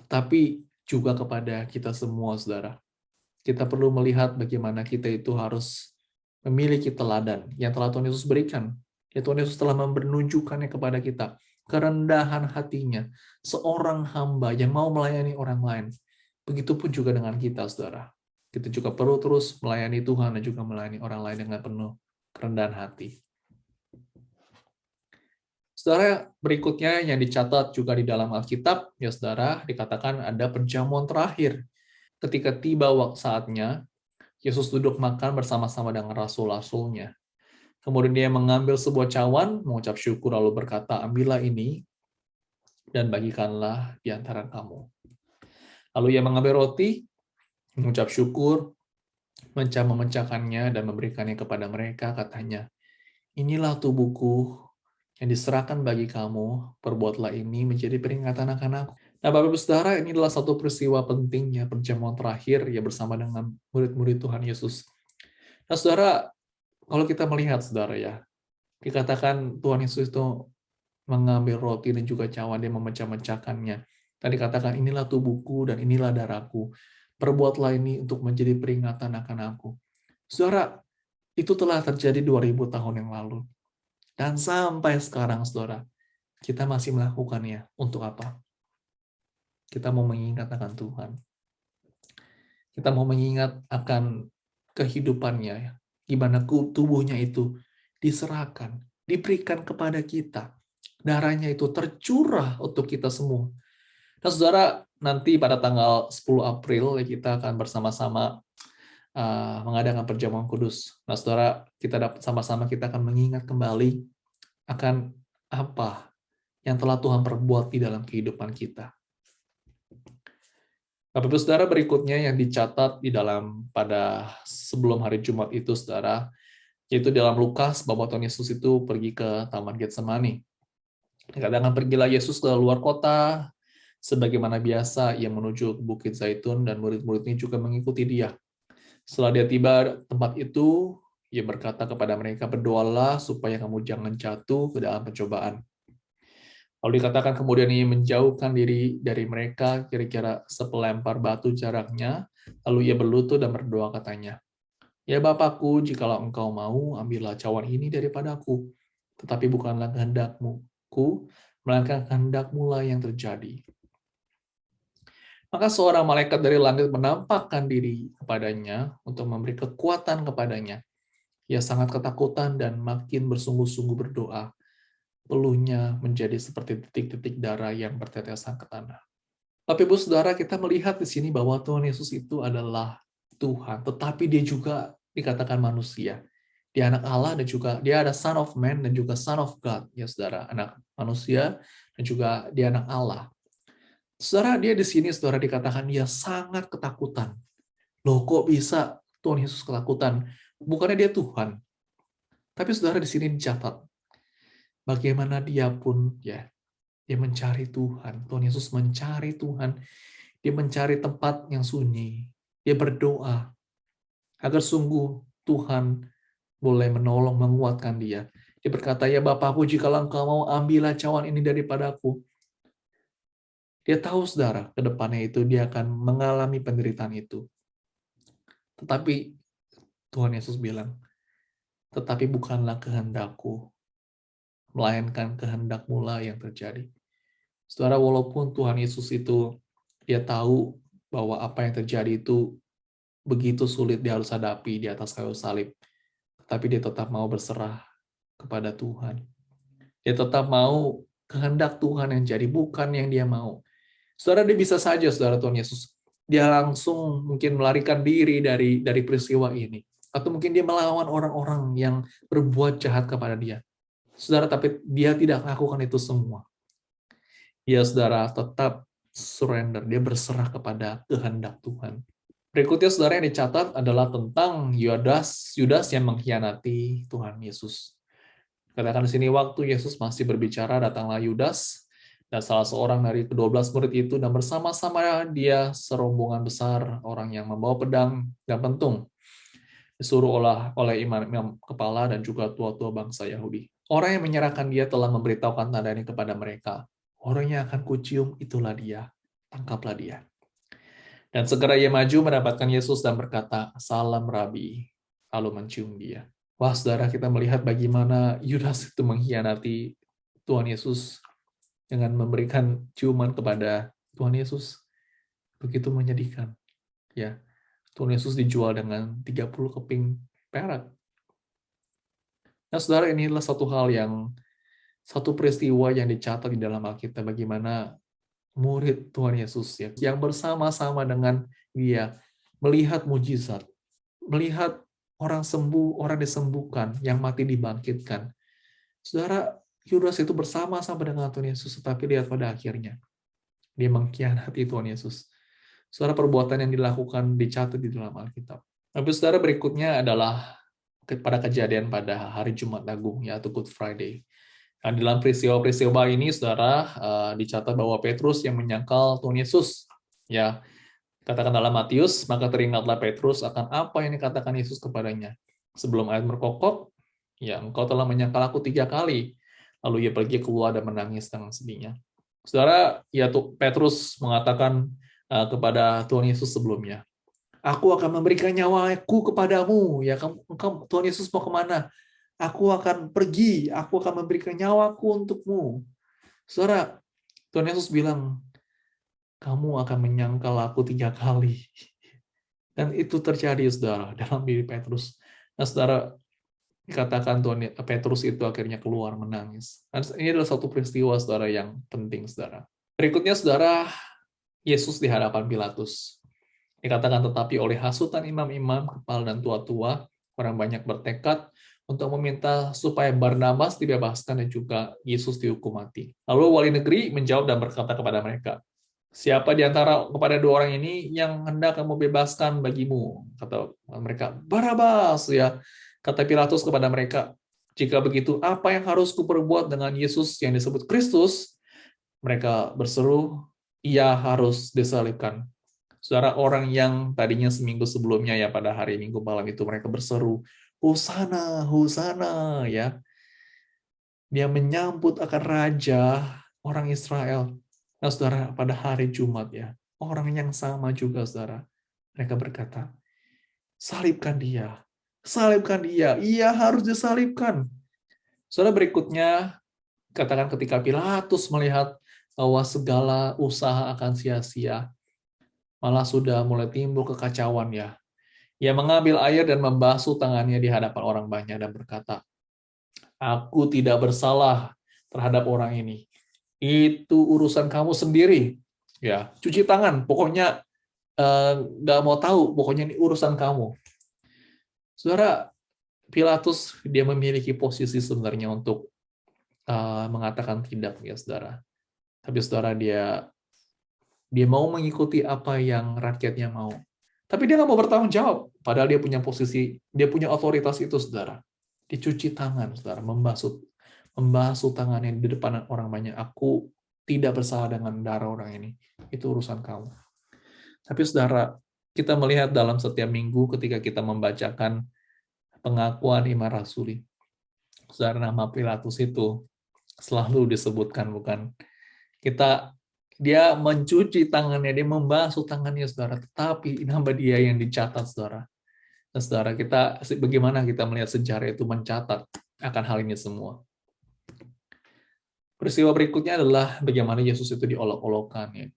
tetapi juga kepada kita semua, saudara. Kita perlu melihat bagaimana kita itu harus memiliki teladan yang telah Tuhan Yesus berikan. Ya, Tuhan Yesus telah menunjukkannya kepada kita. Kerendahan hatinya, seorang hamba yang mau melayani orang lain. Begitupun juga dengan kita, saudara. Kita juga perlu terus melayani Tuhan dan juga melayani orang lain dengan penuh kerendahan hati. Saudara, berikutnya yang dicatat juga di dalam Alkitab, ya saudara, dikatakan ada perjamuan terakhir. Ketika tiba waktu saatnya, Yesus duduk makan bersama-sama dengan rasul-rasulnya. Kemudian dia mengambil sebuah cawan, mengucap syukur, lalu berkata, ambillah ini, dan bagikanlah di antara kamu. Lalu ia mengambil roti, mengucap syukur, memecahkannya, dan memberikannya kepada mereka, katanya, inilah tubuhku yang diserahkan bagi kamu, perbuatlah ini menjadi peringatan akan aku. Nah, Bapak Ibu Saudara, ini adalah satu peristiwa pentingnya perjamuan terakhir ya bersama dengan murid-murid Tuhan Yesus. Nah, Saudara, kalau kita melihat, Saudara ya, dikatakan Tuhan Yesus itu mengambil roti dan juga cawan, dia memecah-mecahkannya. Dan dikatakan, inilah tubuhku dan inilah darahku. Perbuatlah ini untuk menjadi peringatan akan aku. Saudara, itu telah terjadi 2000 tahun yang lalu. Dan sampai sekarang, saudara, kita masih melakukannya. Untuk apa? Kita mau mengingat akan Tuhan. Kita mau mengingat akan kehidupannya, di mana tubuhnya itu diserahkan, diberikan kepada kita. Darahnya itu tercurah untuk kita semua. Nah, saudara, nanti pada tanggal 10 April kita akan bersama-sama mengadakan perjamuan kudus. Nah, saudara, sama-sama kita akan mengingat kembali akan apa yang telah Tuhan perbuat di dalam kehidupan kita. Bapak Ibu Saudara, berikutnya yang dicatat di dalam pada sebelum hari Jumat itu, saudara, yaitu dalam Lukas, bahwa Tuhan Yesus itu pergi ke Taman Getsemani. Kadang-kadang pergilah Yesus ke luar kota, sebagaimana biasa ia menuju ke Bukit Zaitun dan murid-muridnya juga mengikuti dia. Setelah dia tiba tempat itu, ia berkata kepada mereka, berdoalah supaya kamu jangan jatuh ke dalam pencobaan. Lalu dikatakan kemudian ia menjauhkan diri dari mereka kira-kira sepelempar batu jaraknya, lalu ia berlutut dan berdoa katanya, "Ya Bapakku, jikalau engkau mau, ambillah cawan ini daripadaku. Tetapi bukanlah kehendakmu, melainkan kehendakmu lah yang terjadi." Maka seorang malaikat dari langit menampakkan diri kepadanya untuk memberi kekuatan kepadanya. Ia sangat ketakutan dan makin bersungguh-sungguh berdoa. Peluhnya menjadi seperti titik-titik darah yang bertetesan ke tanah. Tapi Ibu Saudara, kita melihat di sini bahwa Tuhan Yesus itu adalah Tuhan, tetapi dia juga dikatakan manusia. Dia anak Allah dan juga dia ada Son of Man dan juga Son of God, ya Saudara, anak manusia dan juga dia anak Allah. Saudara, dia di sini Saudara dikatakan dia sangat ketakutan. Loh, kok bisa Tuhan Yesus ketakutan? Bukannya dia Tuhan. Tapi Saudara di sini dicatat bagaimana dia pun ya, dia mencari Tuhan. Tuhan Yesus mencari Tuhan. Dia mencari tempat yang sunyi. Dia berdoa agar sungguh Tuhan boleh menolong, menguatkan dia. Dia berkata, "Ya Bapakku, jikalau engkau mau, ambillah cawan ini daripadaku." Dia tahu, saudara, ke depannya itu dia akan mengalami penderitaan itu. Tetapi Tuhan Yesus bilang, "Tetapi bukanlah kehendakku, melainkan kehendak-Mu lah yang terjadi." Saudara, walaupun Tuhan Yesus itu, dia tahu bahwa apa yang terjadi itu begitu sulit dia harus hadapi di atas kayu salib, tapi dia tetap mau berserah kepada Tuhan. Dia tetap mau kehendak Tuhan yang jadi, bukan yang dia mau. Saudara, dia bisa saja, saudara, Tuhan Yesus, dia langsung mungkin melarikan diri dari peristiwa ini. Atau mungkin dia melawan orang-orang yang berbuat jahat kepada dia. Saudara, tapi dia tidak melakukan itu semua. Dia, saudara, tetap surrender. Dia berserah kepada kehendak Tuhan. Berikutnya, saudara, yang dicatat adalah tentang Yudas yang mengkhianati Tuhan Yesus. Katakan di sini, waktu Yesus masih berbicara, datanglah Yudas, dan salah seorang dari ke-12 murid itu, dan bersama-sama dia serombongan besar orang yang membawa pedang dan pentung, disuruh oleh imam kepala dan juga tua-tua bangsa Yahudi. Orang yang menyerahkan dia telah memberitahukan tanda ini kepada mereka. Orang yang akan kucium, itulah dia. Tangkaplah dia. Dan segera ia maju mendapatkan Yesus dan berkata, "Salam Rabi," lalu mencium dia. Wah, saudara, kita melihat bagaimana Yudas itu mengkhianati Tuhan Yesus dengan memberikan ciuman kepada Tuhan Yesus. Begitu menyedihkan. Ya, Tuhan Yesus dijual dengan 30 keping perak. Nah, saudara, inilah satu peristiwa yang dicatat di dalam Alkitab, bagaimana murid Tuhan Yesus ya, yang bersama-sama dengan dia melihat mujizat, melihat orang sembuh, orang disembuhkan, yang mati dibangkitkan. Saudara, Yudas itu bersama-sama dengan Tuhan Yesus, tetapi lihat pada akhirnya dia mengkhianati Tuhan Yesus. Saudara, perbuatan yang dilakukan dicatat di dalam Alkitab. Tapi saudara, berikutnya adalah pada kejadian pada hari Jumat Agung, yaitu Good Friday. Nah, dalam peristiwa-peristiwa ini, saudara, dicatat bahwa Petrus yang menyangkal Tuhan Yesus. Ya, katakan dalam Matius, maka teringatlah Petrus akan apa yang dikatakan Yesus kepadanya. Sebelum ayat berkokok, ya, engkau telah menyangkal aku 3 kali. Lalu ia pergi keluar dan menangis dengan sedihnya. Saudara, ya Petrus mengatakan kepada Tuhan Yesus sebelumnya, "Aku akan memberikan nyawaku kepadamu." Ya, Tuhan Yesus mau kemana? "Aku akan pergi, aku akan memberikan nyawaku untukmu." Saudara, Tuhan Yesus bilang, "Kamu akan menyangkal aku 3 kali." Dan itu terjadi, saudara, dalam diri Petrus. Nah, saudara, dikatakan Tuhan Petrus itu akhirnya keluar menangis. Dan ini adalah satu peristiwa, saudara, yang penting, saudara. Berikutnya, saudara, Yesus di hadapan Pilatus. Dikatakan, tetapi oleh hasutan imam-imam, kepala dan tua-tua, orang banyak bertekad untuk meminta supaya Barnabas dibebaskan dan juga Yesus dihukum mati. Lalu wali negeri menjawab dan berkata kepada mereka, "Siapa di antara kepada 2 orang ini yang hendak kamu bebaskan bagimu?" Kata mereka, "Barabas." Ya, kata Pilatus kepada mereka, "Jika begitu, apa yang harus kuperbuat dengan Yesus yang disebut Kristus?" Mereka berseru, "Ia harus disalibkan." Saudara, orang yang tadinya seminggu sebelumnya ya pada hari Minggu malam itu mereka berseru, "Hosana, Hosana," ya. Dia menyambut akan raja orang Israel. Nah, saudara, pada hari Jumat ya, orang yang sama juga, saudara. Mereka berkata, salibkan dia, salibkan dia, ia harus disalibkan. Saudara, berikutnya, katakan ketika Pilatus melihat bahwa segala usaha akan sia-sia, malah sudah mulai timbul kekacauan ya. Ia mengambil air dan membasuh tangannya di hadapan orang banyak dan berkata, aku tidak bersalah terhadap orang ini. Itu urusan kamu sendiri. Ya, cuci tangan. Pokoknya nggak mau tahu. Pokoknya ini urusan kamu. Saudara, Pilatus dia memiliki posisi sebenarnya untuk mengatakan tidak, ya saudara. Tapi saudara dia mau mengikuti apa yang rakyatnya mau. Tapi dia nggak mau bertanggung jawab. Padahal dia punya posisi, dia punya otoritas itu, saudara. Dicuci tangan, saudara, membasuh tangannya di depan orang banyak. Aku tidak bersalah dengan darah orang ini. Itu urusan kamu. Tapi saudara, kita melihat dalam setiap minggu ketika kita membacakan pengakuan iman rasuli, saudara, nama Pilatus itu selalu disebutkan, bukan? Dia mencuci tangannya, dia membasuh tangannya, saudara. Tetapi nama dia yang dicatat, saudara. Nah, saudara, bagaimana kita melihat sejarah itu mencatat akan hal ini semua. Peristiwa berikutnya adalah bagaimana Yesus itu diolok-olokkan. Ya.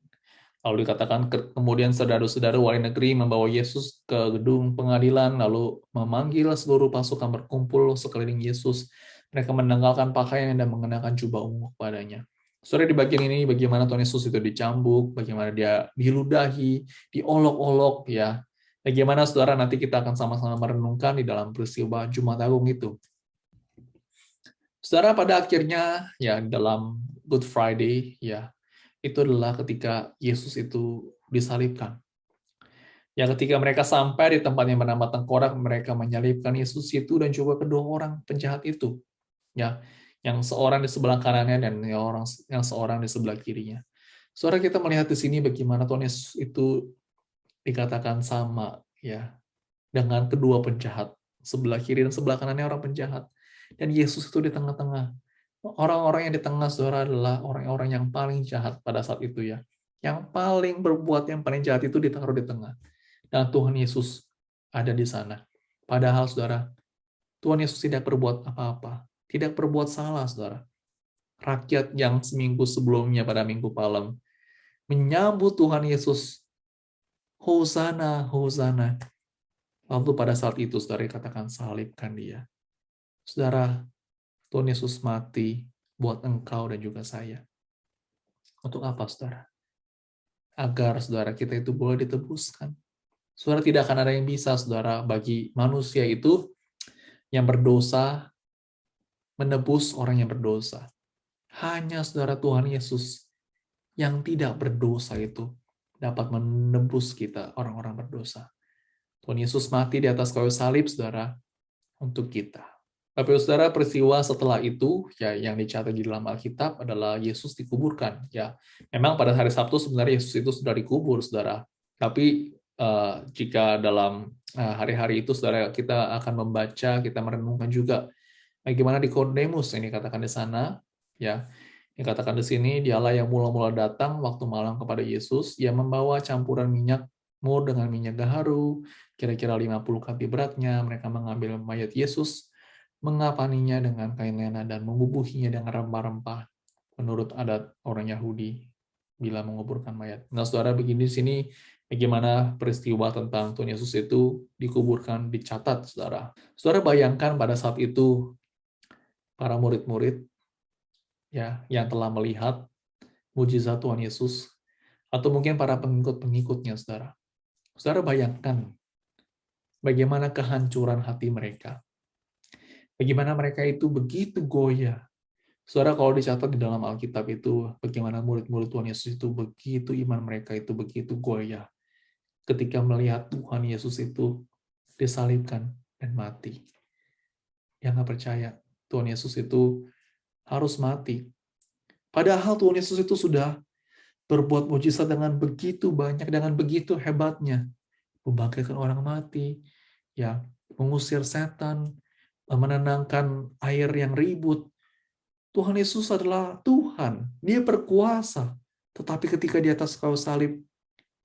Lalu dikatakan, kemudian saudara-saudara wali negeri membawa Yesus ke gedung pengadilan, lalu memanggil seluruh pasukan berkumpul sekeliling Yesus. Mereka menanggalkan pakaian dan mengenakan jubah ungu kepadanya. Saudara, di bagian ini bagaimana Tuhan Yesus itu dicambuk, bagaimana dia diludahi, diolok-olok, ya. Bagaimana saudara nanti kita akan sama-sama merenungkan di dalam peristiwa Jumat Agung itu. Saudara, pada akhirnya ya dalam Good Friday ya itu adalah ketika Yesus itu disalibkan. Ya ketika mereka sampai di tempat yang bernama Tengkorak, mereka menyalibkan Yesus itu dan juga kedua orang penjahat itu. Ya, yang seorang di sebelah kanannya dan yang seorang di sebelah kirinya. Saudara, kita melihat di sini bagaimana Tuhan Yesus itu dikatakan sama ya dengan kedua penjahat, sebelah kiri dan sebelah kanannya orang penjahat. Dan Yesus itu di tengah-tengah. Orang-orang yang di tengah, saudara, adalah orang-orang yang paling jahat pada saat itu ya. Yang paling berbuat, yang paling jahat itu ditaruh di tengah. Dan Tuhan Yesus ada di sana. Padahal, saudara, Tuhan Yesus tidak berbuat apa-apa. Tidak berbuat salah, saudara. Rakyat yang seminggu sebelumnya pada Minggu Palem menyambut Tuhan Yesus. Hosana, Hosana. Lalu pada saat itu, saudara, katakan salibkan dia. Saudara, Tuhan Yesus mati buat engkau dan juga saya. Untuk apa, saudara? Agar, saudara, kita itu boleh ditebuskan. Saudara, tidak akan ada yang bisa, saudara, bagi manusia itu yang berdosa menebus orang yang berdosa. Hanya, saudara, Tuhan Yesus yang tidak berdosa itu dapat menebus kita, orang-orang berdosa. Tuhan Yesus mati di atas kayu salib, saudara, untuk kita. Tapi saudara, peristiwa setelah itu ya yang dicatat di dalam Alkitab adalah Yesus dikuburkan. Ya, memang pada hari Sabtu sebenarnya Yesus itu sudah dikubur, saudara. Tapi jika dalam hari-hari itu, saudara, kita akan membaca, kita merenungkan juga bagaimana Nikodemus ini katakan di sana, ya. Dikatakan di sini, dialah yang mula-mula datang waktu malam kepada Yesus, yang membawa campuran minyak mur dengan minyak gaharu, kira-kira 50 kali beratnya. Mereka mengambil mayat Yesus, mengapaninya dengan kain lena dan membubuhinya dengan rempah-rempah menurut adat orang Yahudi bila menguburkan mayat. Nah, saudara, begini di sini bagaimana peristiwa tentang Tuhan Yesus itu dikuburkan dicatat, saudara. Saudara, bayangkan pada saat itu para murid-murid ya yang telah melihat mujizat Tuhan Yesus atau mungkin para pengikut-pengikutnya, saudara. Saudara, bayangkan bagaimana kehancuran hati mereka. Bagaimana mereka itu begitu goyah. Saudara, kalau dicatat di dalam Alkitab itu, bagaimana murid-murid Tuhan Yesus itu begitu, iman mereka itu begitu goyah ketika melihat Tuhan Yesus itu disalibkan dan mati. Yang nggak percaya, Tuhan Yesus itu harus mati. Padahal Tuhan Yesus itu sudah berbuat mujizat dengan begitu banyak, dengan begitu hebatnya. Membangkitkan orang mati, ya, mengusir setan, menenangkan air yang ribut. Tuhan Yesus adalah Tuhan Tuhan, dia berkuasa. Tetapi ketika di atas kayu salib,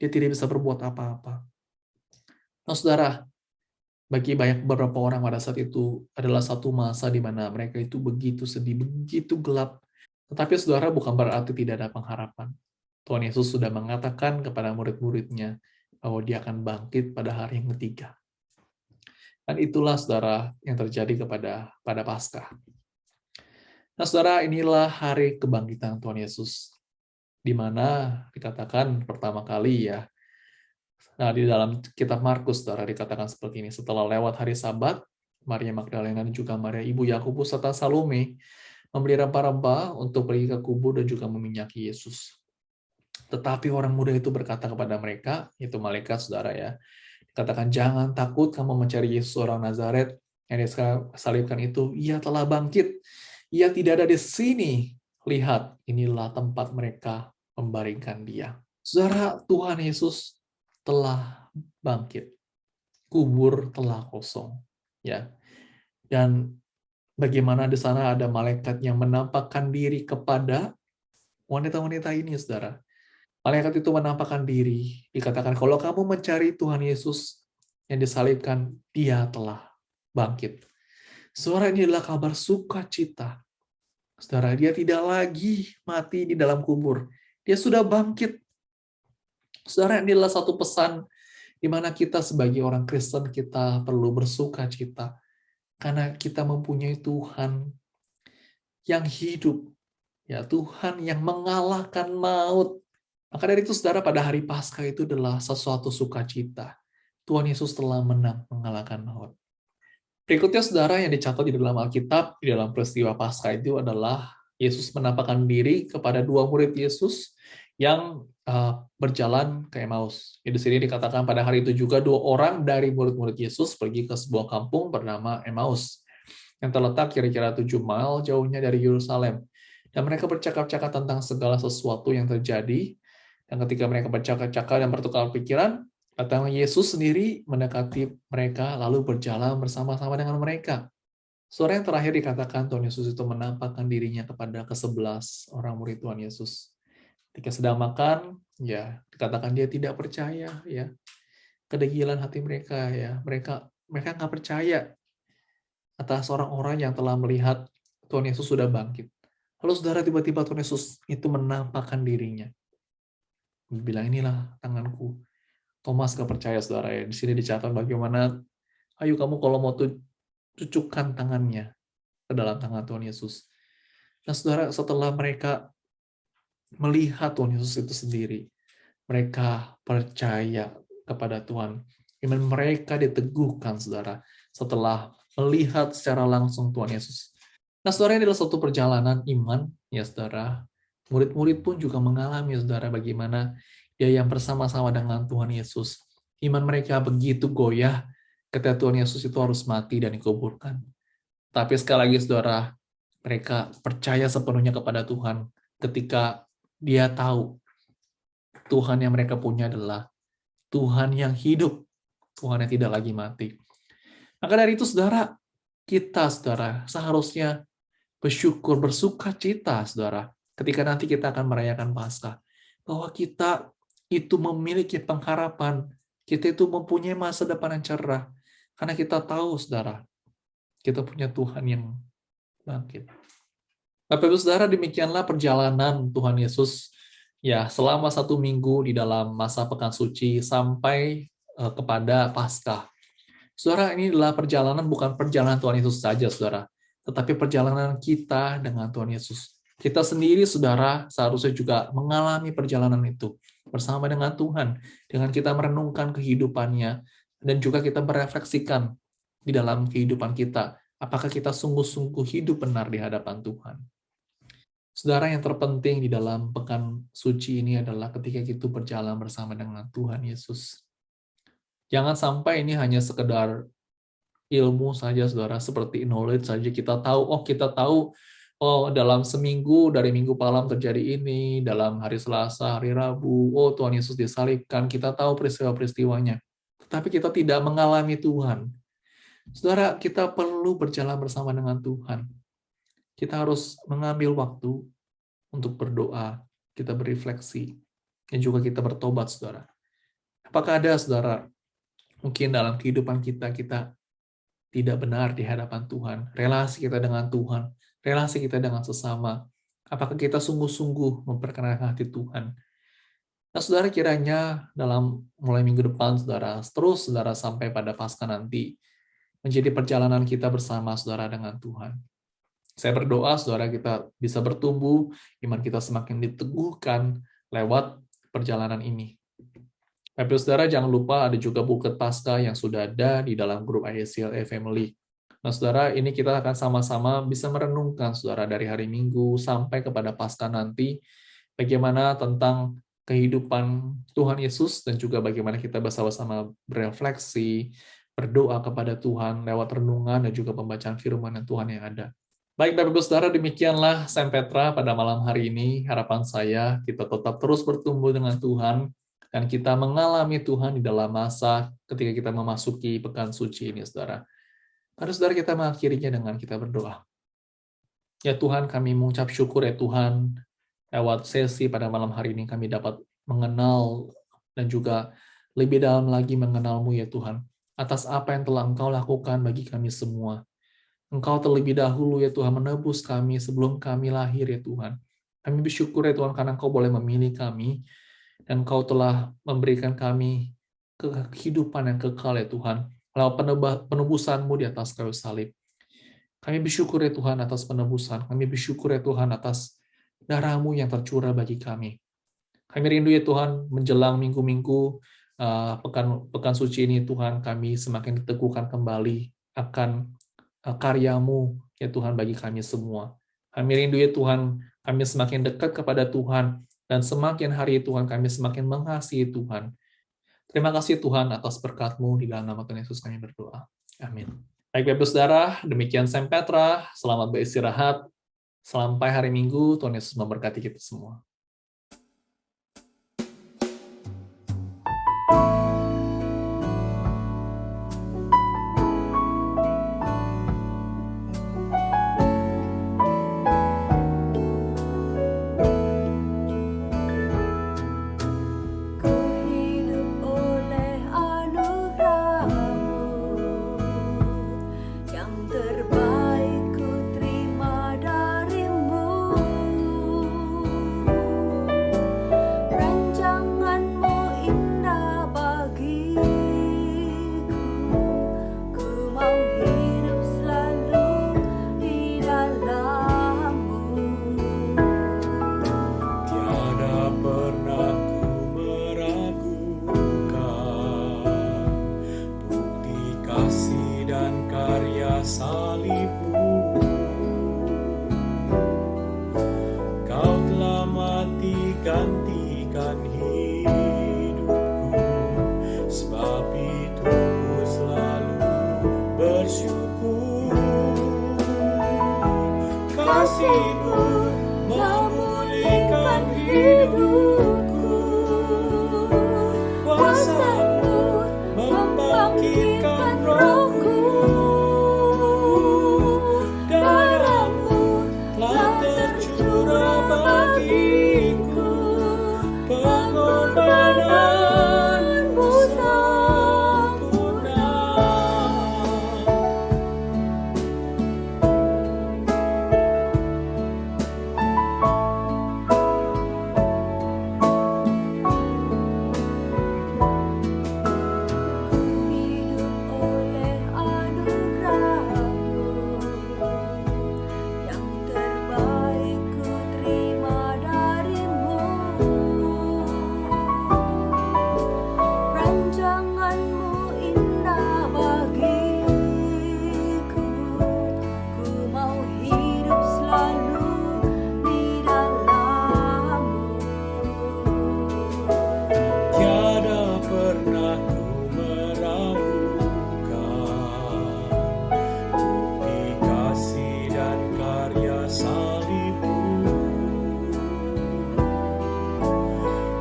dia tidak bisa berbuat apa-apa. Nah, saudara, bagi beberapa orang pada saat itu adalah satu masa di mana mereka itu begitu sedih, begitu gelap. Tetapi saudara, bukan berarti tidak ada pengharapan. Tuhan Yesus sudah mengatakan kepada murid-muridnya bahwa dia akan bangkit pada hari yang ketiga. Dan itulah saudara yang terjadi pada Paskah. Nah, saudara, inilah hari kebangkitan Tuhan Yesus, di mana dikatakan pertama kali ya. Nah, di dalam kitab Markus, saudara, dikatakan seperti ini. Setelah lewat hari Sabat, Maria Magdalena dan juga Maria ibu Yakobus serta Salome membeli rempah-rempah untuk pergi ke kubur dan juga meminyaki Yesus. Tetapi orang muda itu berkata kepada mereka, itu malaikat, saudara ya, katakan, jangan takut kamu mencari Yesus orang Nazaret yang disalibkan itu. Ia telah bangkit. Ia tidak ada di sini. Lihat, inilah tempat mereka membaringkan dia. Saudara, Tuhan Yesus telah bangkit. Kubur telah kosong. Ya. Dan bagaimana di sana ada malaikat yang menampakkan diri kepada wanita-wanita ini, saudara. Malaikat itu menampakkan diri. Dikatakan, kalau kamu mencari Tuhan Yesus yang disalibkan, dia telah bangkit. Saudara, ini adalah kabar sukacita. Saudara, dia tidak lagi mati di dalam kubur. Dia sudah bangkit. Saudara, ini adalah satu pesan di mana kita sebagai orang Kristen, kita perlu bersukacita. Karena kita mempunyai Tuhan yang hidup. Ya, Tuhan yang mengalahkan maut. Maka dari itu, saudara, pada hari Paskah itu adalah sesuatu sukacita. Tuhan Yesus telah menang, mengalahkan maut. Berikutnya, saudara, yang dicatat di dalam Alkitab, di dalam peristiwa Paskah itu adalah Yesus menampakkan diri kepada dua murid Yesus yang berjalan ke Emmaus. Di sini dikatakan pada hari itu juga dua orang dari murid-murid Yesus pergi ke sebuah kampung bernama Emmaus, yang terletak kira-kira 7 mil jauhnya dari Yerusalem. Dan mereka bercakap-cakap tentang segala sesuatu yang terjadi. Dan ketika mereka bercakap-cakap dan bertukar pikiran, datang Yesus sendiri mendekati mereka, lalu berjalan bersama-sama dengan mereka. Sore yang terakhir dikatakan Tuhan Yesus itu menampakkan dirinya kepada ke-11 orang murid Tuhan Yesus. Ketika sedang makan, ya dikatakan dia tidak percaya, ya kedegilan hati mereka, ya mereka nggak percaya atas orang-orang yang telah melihat Tuhan Yesus sudah bangkit. Lalu saudara, tiba-tiba Tuhan Yesus itu menampakkan dirinya. Dia bilang, inilah tanganku. Thomas gak percaya, saudara ya. Di sini dicatat bagaimana, ayo kamu kalau mau cucukkan tangannya ke dalam tangan Tuhan Yesus. Nah, saudara, setelah mereka melihat Tuhan Yesus itu sendiri, mereka percaya kepada Tuhan. Iman mereka diteguhkan, saudara, setelah melihat secara langsung Tuhan Yesus. Nah, saudara, ini adalah suatu perjalanan iman, ya saudara. Murid-murid pun juga mengalami, saudara, bagaimana dia yang bersama-sama dengan Tuhan Yesus. Iman mereka begitu goyah ketika Tuhan Yesus itu harus mati dan dikuburkan. Tapi sekali lagi, saudara, mereka percaya sepenuhnya kepada Tuhan ketika dia tahu Tuhan yang mereka punya adalah Tuhan yang hidup, Tuhan yang tidak lagi mati. Maka dari itu, saudara, kita, saudara, seharusnya bersyukur, bersuka cita, saudara, ketika nanti kita akan merayakan Paskah, bahwa kita itu memiliki pengharapan, kita itu mempunyai masa depan yang cerah, karena kita tahu, saudara, kita punya Tuhan yang bangkit. Bapak Ibu Saudara, demikianlah perjalanan Tuhan Yesus ya selama 1 minggu di dalam masa Pekan Suci sampai kepada Paskah. Saudara, ini adalah perjalanan, bukan perjalanan Tuhan Yesus saja, saudara, tetapi perjalanan kita dengan Tuhan Yesus. Kita sendiri, saudara, seharusnya juga mengalami perjalanan itu bersama dengan Tuhan, dengan kita merenungkan kehidupannya, dan juga kita merefleksikan di dalam kehidupan kita, apakah kita sungguh-sungguh hidup benar di hadapan Tuhan. Saudara, yang terpenting di dalam Pekan Suci ini adalah ketika kita berjalan bersama dengan Tuhan Yesus. Jangan sampai ini hanya sekedar ilmu saja, saudara, seperti knowledge saja. Kita tahu, dalam seminggu, dari minggu malam terjadi ini, dalam hari Selasa, hari Rabu, Tuhan Yesus disalibkan, kita tahu peristiwa-peristiwanya. Tetapi kita tidak mengalami Tuhan. Saudara, kita perlu berjalan bersama dengan Tuhan. Kita harus mengambil waktu untuk berdoa, kita berefleksi, dan juga kita bertobat, saudara. Apakah ada, saudara, mungkin dalam kehidupan kita tidak benar di hadapan Tuhan, relasi kita dengan Tuhan, relasi kita dengan sesama, apakah kita sungguh-sungguh memperkenalkan hati Tuhan? Nah, saudara, kiranya dalam mulai minggu depan, saudara, terus saudara sampai pada Paskah nanti, menjadi perjalanan kita bersama, saudara, dengan Tuhan. Saya berdoa, saudara, kita bisa bertumbuh, iman kita semakin diteguhkan lewat perjalanan ini. Tapi saudara, jangan lupa ada juga buket Paskah yang sudah ada di dalam grup ICLA Family. Nah, saudara, ini kita akan sama-sama bisa merenungkan, saudara, dari hari Minggu sampai kepada Paskah nanti, bagaimana tentang kehidupan Tuhan Yesus, dan juga bagaimana kita bersama-sama berefleksi, berdoa kepada Tuhan lewat renungan dan juga pembacaan firman Tuhan yang ada. Baik, Bapak Ibu Saudara, demikianlah Saint Petra pada malam hari ini. Harapan saya kita tetap terus bertumbuh dengan Tuhan, dan kita mengalami Tuhan di dalam masa ketika kita memasuki pekan suci ini, saudara. Mari saudara kita mengakhirinya dengan kita berdoa. Ya Tuhan, kami mengucap syukur ya Tuhan, lewat sesi pada malam hari ini kami dapat mengenal dan juga lebih dalam lagi mengenal-Mu ya Tuhan, atas apa yang telah Engkau lakukan bagi kami semua. Engkau terlebih dahulu ya Tuhan menebus kami sebelum kami lahir ya Tuhan. Kami bersyukur ya Tuhan karena Engkau boleh memilih kami, dan Engkau telah memberikan kami kehidupan yang kekal ya Tuhan, lewat penebusan-Mu di atas kayu salib. Kami bersyukur ya Tuhan atas penebusan, kami bersyukur ya Tuhan atas darah-Mu yang tercurah bagi kami. Kami rindu ya Tuhan, menjelang minggu-minggu pekan suci ini Tuhan, kami semakin diteguhkan kembali akan karya-Mu ya Tuhan bagi kami semua. Kami rindu ya Tuhan, kami semakin dekat kepada Tuhan, dan semakin hari Tuhan kami semakin mengasihi Tuhan. Terima kasih Tuhan atas berkat-Mu, di dalam nama Tuhan Yesus kami berdoa. Amin. Baik Bapak Saudara, demikian Saint Petra, selamat beristirahat. Sampai hari Minggu, Tuhan Yesus memberkati kita semua. Gantikan hidupku, sebab itu ku selalu bersyukur. Kasih-Mu memulihkan hidupku, kuasa-Mu membangkitkan rohku, darah-Mu telah tercurah bagiku, pengorbanan-Mu sempurna. Hidup oleh anugerah-Mu, yang terbaik ku terima dari-Mu. Rancangan-Mu indah bagiku, ku mau hidup selalu di dalam-Mu. Tiada pernah ku meragukan bukti kasih dan karya salib-Mu.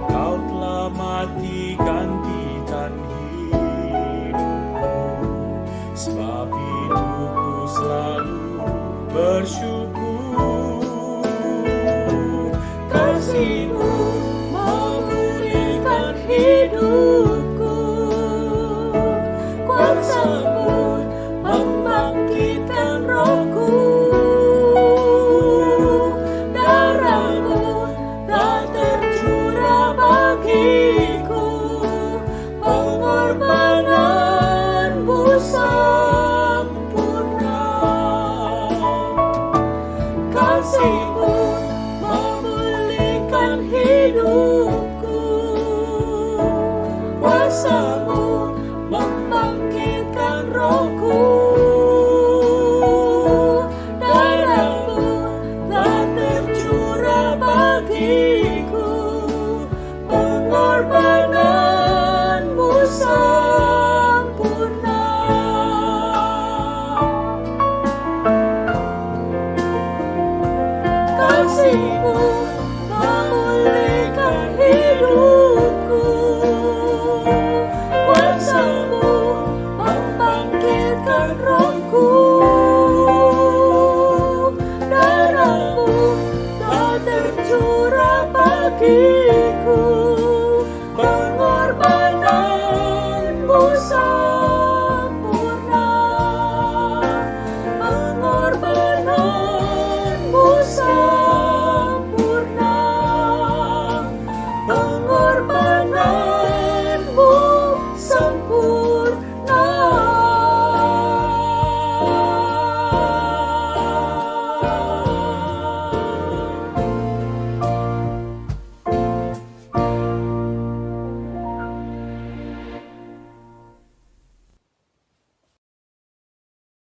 Kau telah mati gantikan hidupku, sebab itu ku selalu bersyukur.